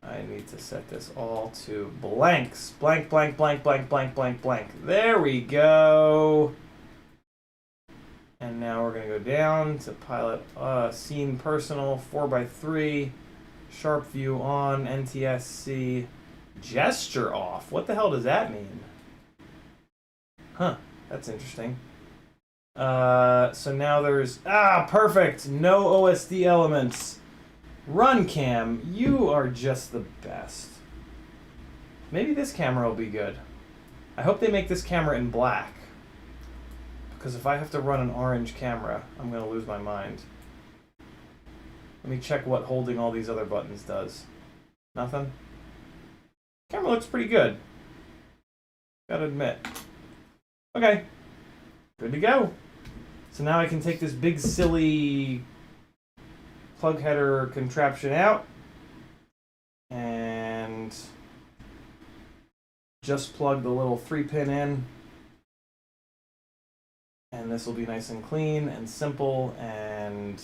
I need to set this all to blanks. Blank, blank, blank, blank, blank, blank, blank. There we go. And now we're going to go down to pilot scene personal 4x3, sharp view on, NTSC, gesture off. What the hell does that mean? Huh, that's interesting. So now there's, perfect, no OSD elements. RunCam, you are just the best. Maybe this camera will be good. I hope they make this camera in black, because if I have to run an orange camera, I'm going to lose my mind. Let me check what holding all these other buttons does. Nothing? Camera looks pretty good. Gotta admit. Okay. Good to go. So now I can take this big silly plug header contraption out and just plug the little 3-pin in, and this will be nice and clean and simple and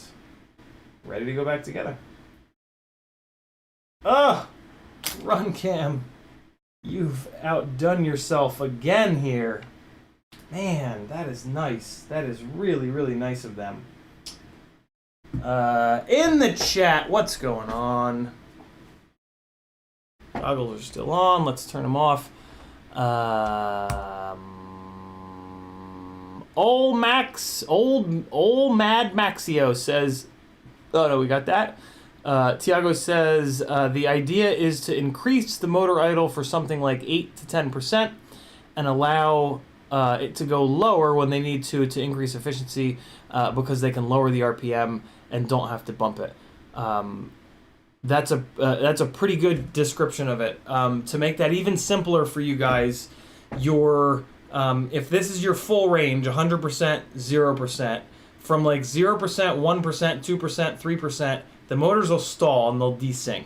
ready to go back together. RunCam, you've outdone yourself again here. Man, that is nice. That is really, really nice of them. In the chat, what's going on? Goggles are still on. Let's turn them off. Old Mad Maxio says, oh no, we got that. Tiago says, the idea is to increase the motor idle for something like 8 to 10% and allow it to go lower when they need to increase efficiency because they can lower the RPM and don't have to bump it. That's a pretty good description of it. To make that even simpler for you guys, if this is your full range, 100%, 0%, from like 0%, 1%, 2%, 3%, the motors will stall and they'll desync.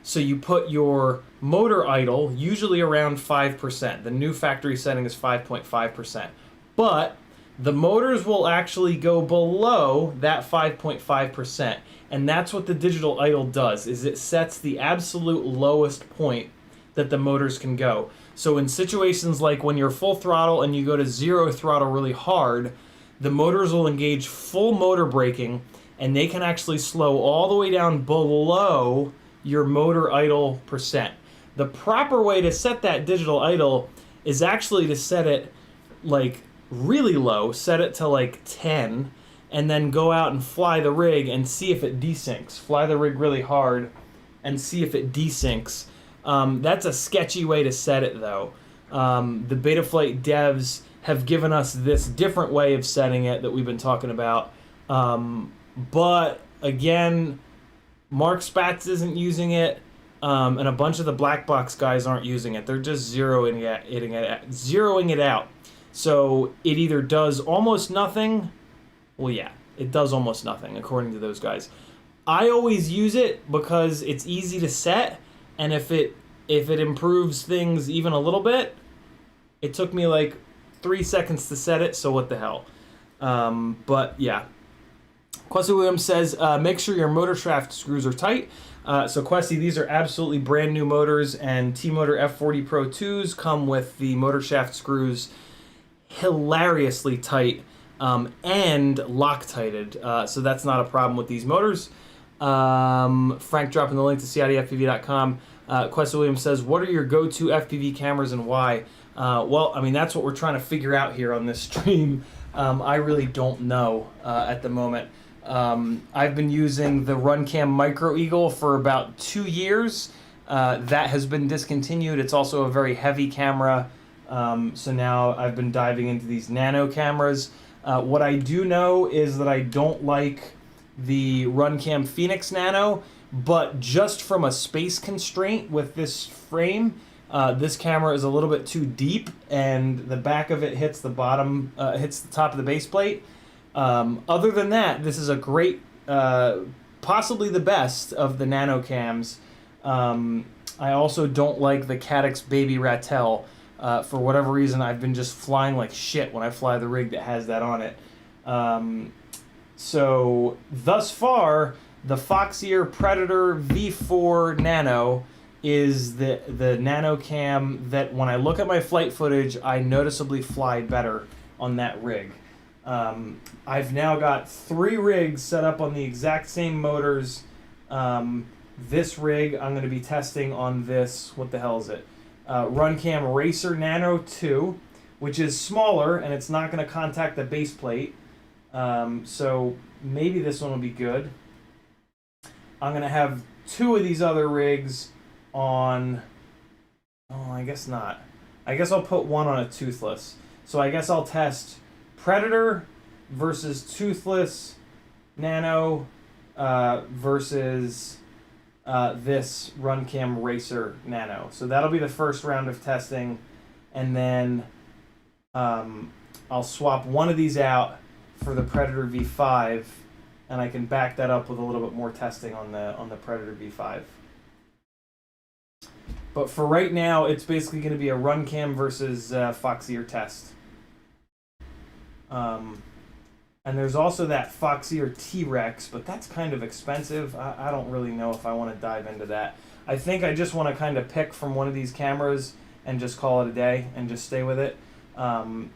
So you put your motor idle usually around 5%. The new factory setting is 5.5%. But the motors will actually go below that 5.5%. And that's what the digital idle does, is it sets the absolute lowest point that the motors can go. So in situations like when you're full throttle and you go to 0 throttle really hard, the motors will engage full motor braking, and they can actually slow all the way down below your motor idle percent. The proper way to set that digital idle is actually to set it like really low, set it to like 10, and then go out and fly the rig and see if it desyncs. Fly the rig really hard and see if it desyncs. That's a sketchy way to set it though. The Betaflight devs have given us this different way of setting it that we've been talking about. But again, Mark Spatz isn't using it, and a bunch of the black box guys aren't using it. They're just zeroing it out. So it either does almost nothing. Well, yeah, it does almost nothing according to those guys. I always use it because it's easy to set, and if it improves things even a little bit, it took me like 3 seconds to set it, so what the hell. But yeah. Questy Williams says, make sure your motor shaft screws are tight. So Questy, these are absolutely brand new motors, and T-Motor F40 Pro 2s come with the motor shaft screws hilariously tight and Loctited. So that's not a problem with these motors. Frank dropping the link to CiottiFPV.com. Questy Williams says, what are your go-to FPV cameras and why? Well, I mean, that's what we're trying to figure out here on this stream. I really don't know at the moment. I've been using the RunCam Micro Eagle for about 2 years. That has been discontinued. It's also a very heavy camera. So now I've been diving into these Nano cameras. What I do know is that I don't like the RunCam Phoenix Nano, but just from a space constraint with this frame, this camera is a little bit too deep, and the back of it hits the bottom, hits the top of the base plate. Other than that, this is a great, possibly the best of the Nano cams. I also don't like the Caddx Baby Ratel. For whatever reason, I've been just flying like shit when I fly the rig that has that on it. So thus far, the Foxeer Predator V4 Nano is the Nano cam that when I look at my flight footage, I noticeably fly better on that rig. I've now got 3 rigs set up on the exact same motors. This rig I'm going to be testing on this, what the hell is it? RunCam Racer Nano 2, which is smaller and it's not going to contact the base plate. So maybe this one will be good. I'm going to have 2 of these other rigs on... Oh, I guess not. I guess I'll put one on a toothless. So I guess I'll test Predator versus toothless Nano versus this RunCam Racer Nano. So that'll be the first round of testing, and then I'll swap one of these out for the Predator V5, and I can back that up with a little bit more testing on the Predator V5. But for right now, it's basically going to be a RunCam versus Foxeer test. And there's also that Foxeer T-Rex, but that's kind of expensive. I don't really know if I want to dive into that. I think I just want to kind of pick from one of these cameras and just call it a day and just stay with it. None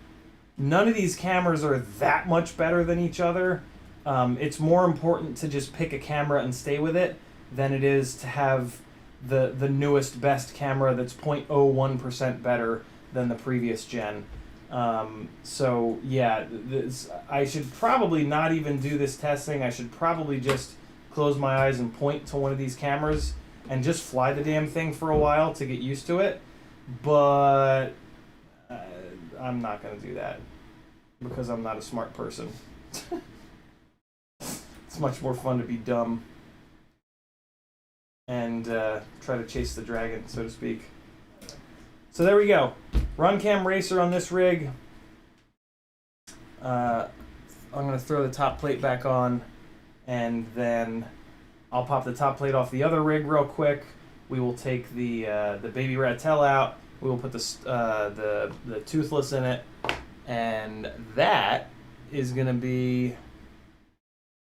of these cameras are that much better than each other. It's more important to just pick a camera and stay with it than it is to have the newest, best camera that's 0.01% better than the previous gen. So yeah, I should probably not even do this testing. I should probably just close my eyes and point to one of these cameras and just fly the damn thing for a while to get used to it. But I'm not going to do that because I'm not a smart person. It's much more fun to be dumb and try to chase the dragon, so to speak. So there we go. RunCam Racer on this rig. I'm going to throw the top plate back on, and then I'll pop the top plate off the other rig real quick. We will take the Baby Ratel out. We will put the toothless in it, and that is going to be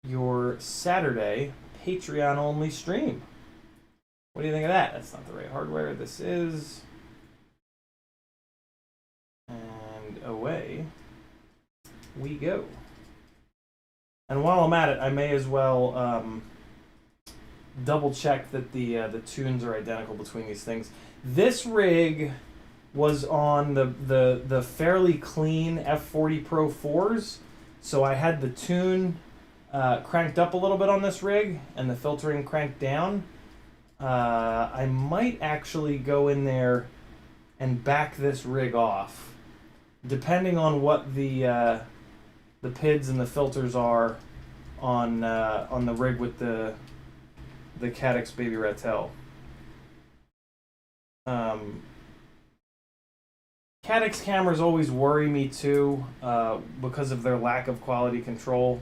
your Saturday Patreon-only stream. What do you think of that? That's not the right hardware. This is... And away we go. And while I'm at it, I may as well double check that the tunes are identical between these things. This rig was on the fairly clean F40 Pro 4s, so I had the tune cranked up a little bit on this rig and the filtering cranked down. I might actually go in there and back this rig off, depending on what the PIDs and the filters are on the rig with the Caddx Baby Ratel. Caddx cameras always worry me too, because of their lack of quality control.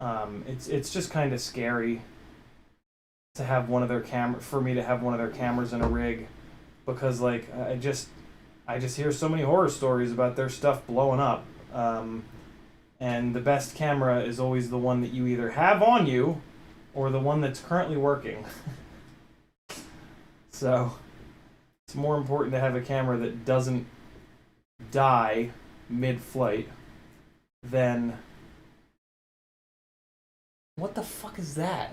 It's just kind of scary to have one of their for me to have one of their cameras in a rig, because like I just hear so many horror stories about their stuff blowing up. And the best camera is always the one that you either have on you or the one that's currently working. So it's more important to have a camera that doesn't die mid-flight than... What the fuck is that?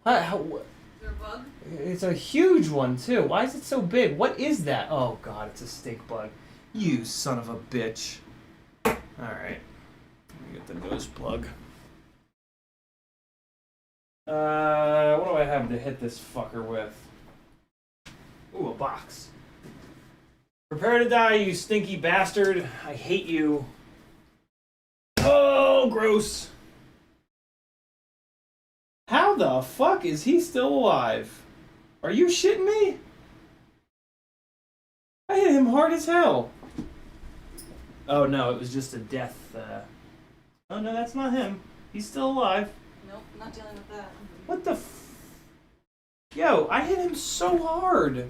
Is there a bug? It's a huge one too. Why is it so big? What is that? Oh god, it's a stink bug. You son of a bitch. Alright. Let me get the nose plug. What do I have to hit this fucker with? Ooh, a box. Prepare to die, you stinky bastard. I hate you. Oh, gross. How the fuck is he still alive? Are you shitting me? I hit him hard as hell. Oh no, it was just a death. Oh no, that's not him. He's still alive. Nope, not dealing with that. What the Yo, I hit him so hard.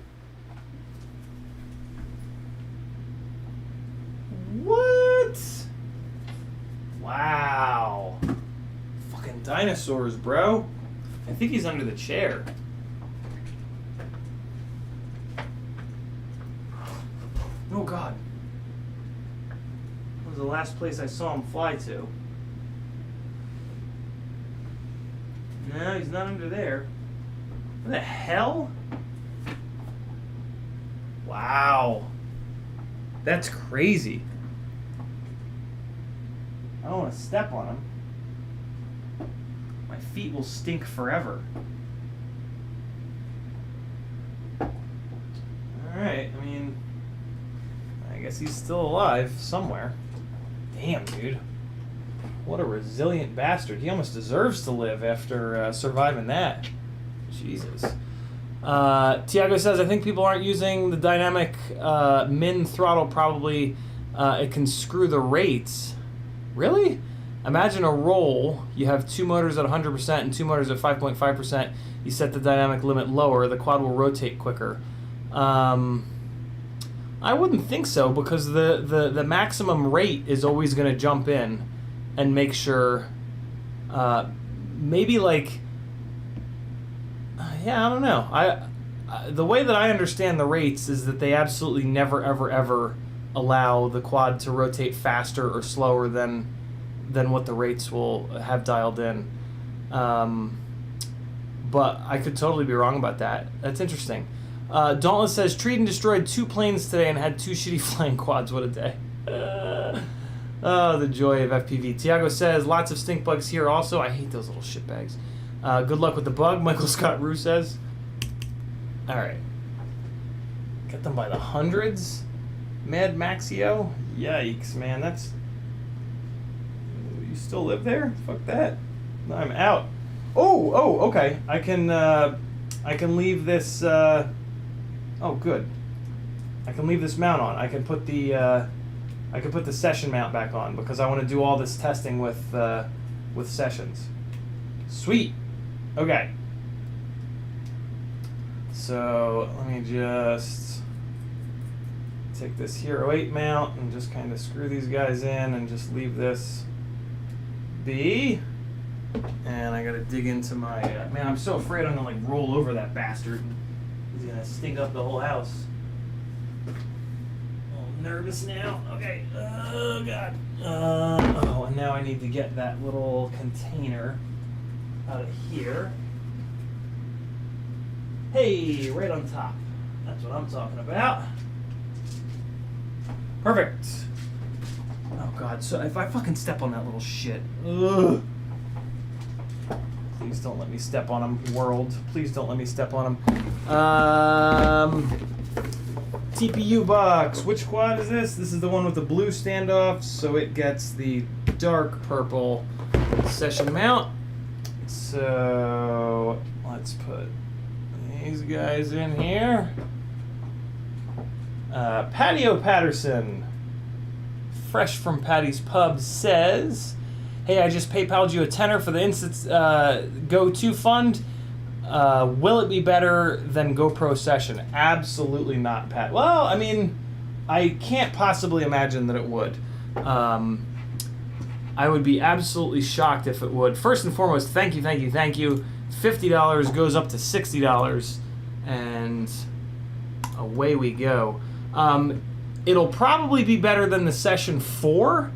What? Wow. Fucking dinosaurs, bro. I think he's under the chair. Oh god. What was the last place I saw him fly to? No, he's not under there. What the hell? Wow. That's crazy. I don't want to step on him. My feet will stink forever. Alright, I mean, I guess he's still alive somewhere. Damn, dude. What a resilient bastard. He almost deserves to live after surviving that. Jesus. Tiago says, I think people aren't using the dynamic min throttle. Probably it can screw the rates. Really? Imagine a roll. You have two motors at 100% and two motors at 5.5%. You set the dynamic limit lower. The quad will rotate quicker. I wouldn't think so, because the maximum rate is always going to jump in and make sure, maybe like, yeah, I don't know. The way that I understand the rates is that they absolutely never, ever, ever allow the quad to rotate faster or slower than what the rates will have dialed in. But I could totally be wrong about that. That's interesting. Dauntless says, Treaton destroyed 2 planes today and had 2 shitty flying quads. What a day. Oh, the joy of FPV. Tiago says, lots of stink bugs here also. I hate those little shitbags. Good luck with the bug, Michael Scott Rue says. Alright. Get them by the hundreds? Mad Maxio? Yikes, man. That's... You still live there? Fuck that. I'm out. Oh, okay. I can leave this, oh, good. I can leave this mount on. I can put the session mount back on, because I want to do all this testing with sessions. Sweet. Okay. So, let me just take this Hero 8 mount and just kind of screw these guys in and just leave this be. And I gotta dig into my, man, I'm so afraid I'm gonna like roll over that bastard. He's gonna stink up the whole house. A little nervous now. Okay, oh god. Oh, and now I need to get that little container out of here. Hey, right on top. That's what I'm talking about. Perfect. Oh god, so if I fucking step on that little shit. Ugh. Please don't let me step on him, world. Please don't let me step on him. TPU box. Which quad is this? This is the one with the blue standoff, so it gets the dark purple session mount. So let's put these guys in here. Patio Patterson, fresh from Patty's Pub, says, "Hey, I just PayPal'd you a tenner for the Instant Go-To fund. Will it be better than GoPro Session?" Absolutely not, Pat. Well, I mean, I can't possibly imagine that it would. I would be absolutely shocked if it would. First and foremost, thank you. $50 goes up to $60, and away we go. It'll probably be better than the Session 4,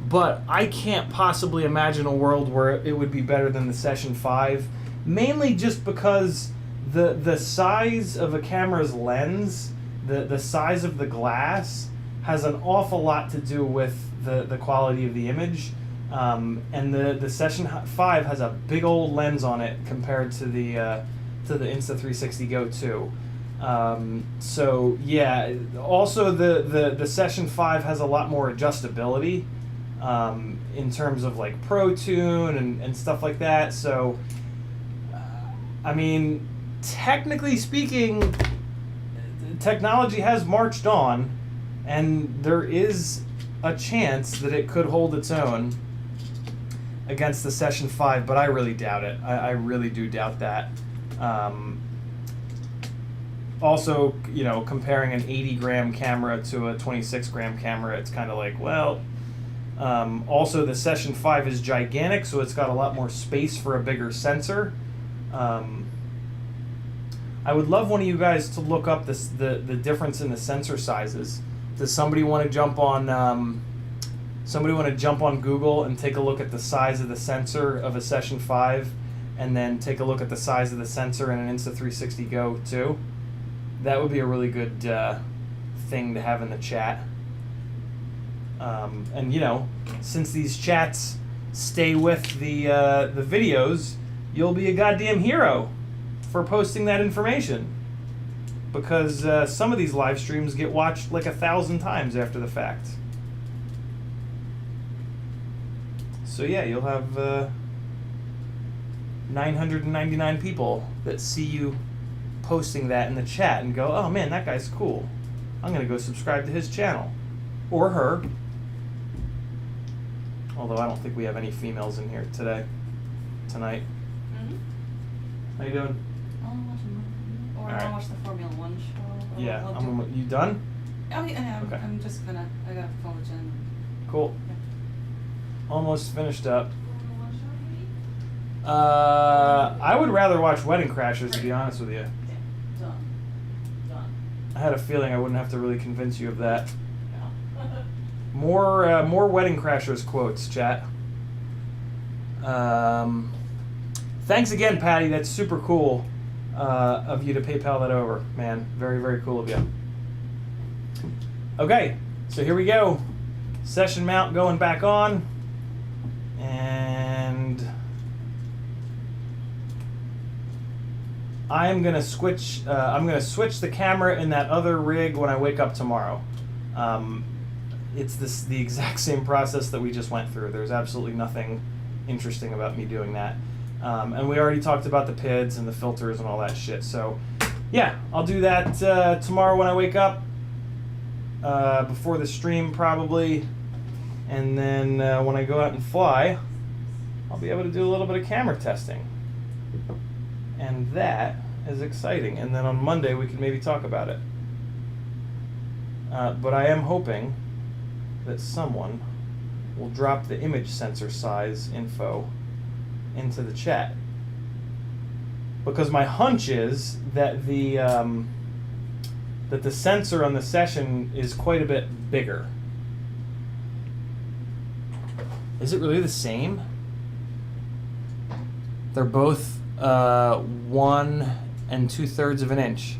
but I can't possibly imagine a world where it would be better than the Session 5. Mainly just because the size of a camera's lens, the size of the glass, has an awful lot to do with the quality of the image. And the Session 5 has a big old lens on it compared to the Insta360 Go 2. So yeah, also the Session 5 has a lot more adjustability in terms of like Pro Tune and stuff like that. So I mean, technically speaking, technology has marched on, and there is a chance that it could hold its own against the Session 5, but I really doubt it. I really do doubt that. Also, you know, comparing an 80-gram camera to a 26-gram camera, it's kind of like, well, also the Session 5 is gigantic, so it's got a lot more space for a bigger sensor. I would love one of you guys to look up the difference in the sensor sizes. Does somebody want to jump on Google and take a look at the size of the sensor of a Session 5, and then take a look at the size of the sensor in an Insta360 Go 2? That would be a really good thing to have in the chat. And you know, since these chats stay with the videos, you'll be a goddamn hero for posting that information, because some of these live streams get watched like 1,000 times after the fact. So yeah, you'll have 999 people that see you posting that in the chat and go, "Oh man, that guy's cool. I'm gonna go subscribe to his channel," or her. Although I don't think we have any females in here tonight. Mm-hmm. How you doing? I'm gonna watch the Formula One show. Yeah, you done? Oh, yeah, Okay. I'm just gonna. I gotta phone with Jen. Cool. Yeah. Almost finished up. I would rather watch Wedding Crashers, to be honest with you. Done. I had a feeling I wouldn't have to really convince you of that. Yeah. More Wedding Crashers quotes, chat. Thanks again, Patty. That's super cool of you to PayPal that over, man. Very, very cool of you. Okay, so here we go. Session mount going back on, and I'm gonna switch. I'm gonna switch the camera in that other rig when I wake up tomorrow. It's the exact same process that we just went through. There's absolutely nothing interesting about me doing that. And we already talked about the PIDs and the filters and all that shit. So yeah, I'll do that tomorrow when I wake up, before the stream probably. And then when I go out and fly, I'll be able to do a little bit of camera testing. And that is exciting. And then on Monday we can maybe talk about it. But I am hoping that someone will drop the image sensor size info into the chat, because my hunch is that the sensor on the Session is quite a bit bigger. Is it really the same? They're both 1 2/3 of an inch.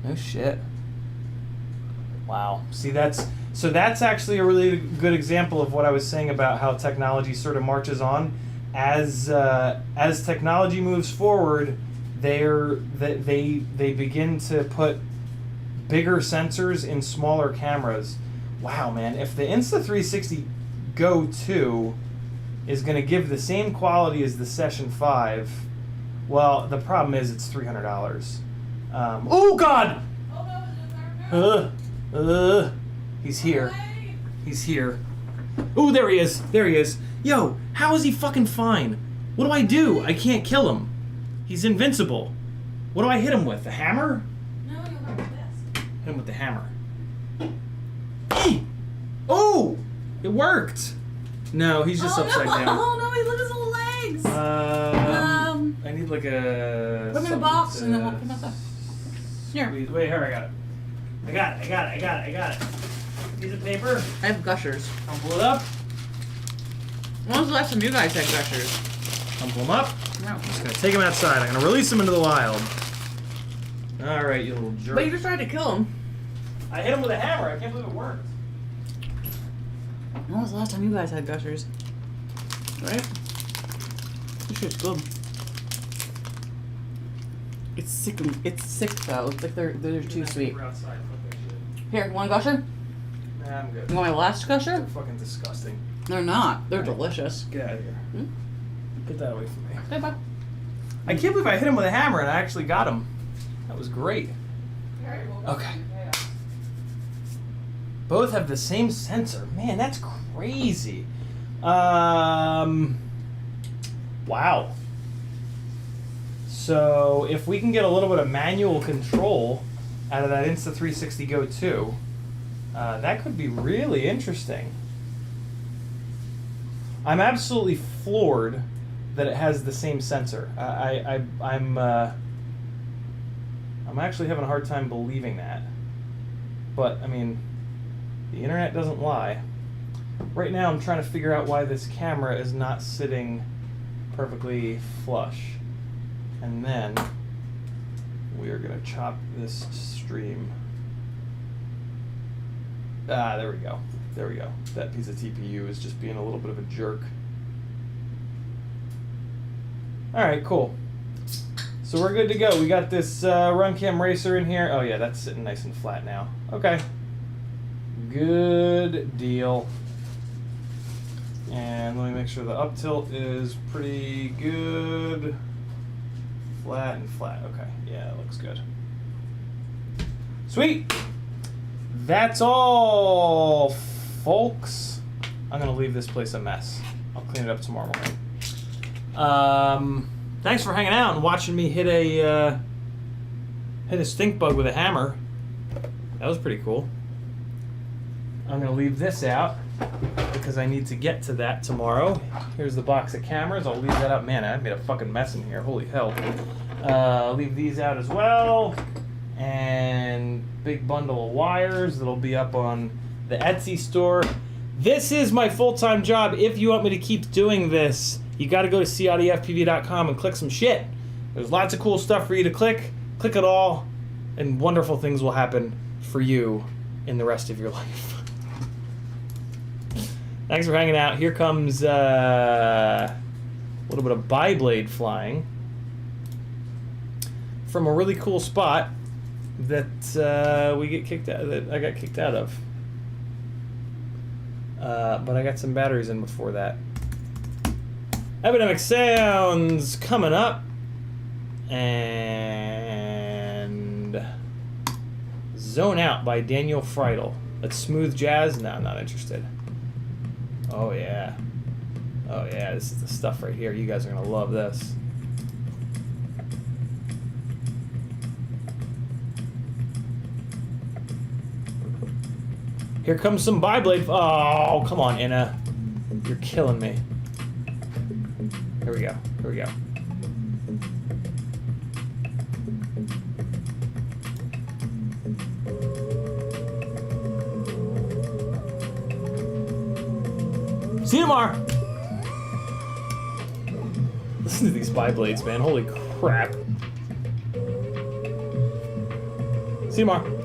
No shit. Wow. See, that's actually a really good example of what I was saying about how technology sort of marches on. As technology moves forward, they begin to put bigger sensors in smaller cameras. Wow, man! If the Insta360 Go 2 is going to give the same quality as the Session 5, well, the problem is it's $300. Oh God! He's here. He's here. Oh, there he is. There he is. Yo, how is he fucking fine? What do I do? I can't kill him. He's invincible. What do I hit him with? The hammer? No, you have this. Hit him with the hammer. Oh! It worked! No, he's just upside down. Oh no, he look at his little legs! I need like a... Put him in a box and then we'll put him outside. Here. Wait, here, I got it. I got it. Piece of paper. I have gushers. Crumple it up. When was the last time you guys had gushers? Crumple them up. No. I'm just gonna take him outside. I'm gonna release him into the wild. Alright, you little jerk. But you just tried to kill him. I hit him with a hammer. I can't believe it worked. When was the last time you guys had gushers? Right? This shit's good. It's sick. It's sick though. It's like they're too sweet. Outside. Fuck that shit. Here, you want a gusher? Nah, I'm good. You want my last gusher? They're fucking disgusting. They're not. They're delicious. Get out of here. Hmm? Get that away from me. Okay, bye. I can't believe I hit him with a hammer and I actually got him. That was great. Okay. Both have the same sensor. Man, that's crazy. Wow. So if we can get a little bit of manual control out of that Insta360 Go 2, that could be really interesting. I'm absolutely floored that it has the same sensor. I'm actually having a hard time believing that. But I mean, the internet doesn't lie. Right now I'm trying to figure out why this camera is not sitting perfectly flush. And then we are gonna chop this stream. Ah, there we go. There we go. That piece of TPU is just being a little bit of a jerk. Alright, cool. So we're good to go. We got this RunCam Racer in here. Oh yeah, that's sitting nice and flat now. Okay. Good deal. And let me make sure the up tilt is pretty good. Flat and flat. Okay. Yeah, that looks good. Sweet! That's all, folks. I'm going to leave this place a mess. I'll clean it up tomorrow morning. Thanks for hanging out and watching me hit a stink bug with a hammer. That was pretty cool. I'm going to leave this out because I need to get to that tomorrow. Here's the box of cameras. I'll leave that out. Man, I made a fucking mess in here. Holy hell. I'll leave these out as well. And big bundle of wires that'll be up on the Etsy store. This is my full-time job. If you want me to keep doing this, you got to go to CiottiFPV.com and click some shit. There's lots of cool stuff for you to click. Click it all, and wonderful things will happen for you in the rest of your life. Thanks for hanging out. Here comes a little bit of bi-blade flying from a really cool spot that we get kicked out. That I got kicked out of. But I got some batteries in before that. Epidemic Sounds coming up, and Zone Out by Daniel Friedel. That's smooth jazz. No, I'm not interested. Oh yeah. Oh yeah, this is the stuff right here. You guys are gonna love this. Here comes some bi-blade. Oh, come on, Inna. You're killing me. Here we go. Here we go. See you tomorrow. Listen to these bi-blades, man. Holy crap. See you tomorrow.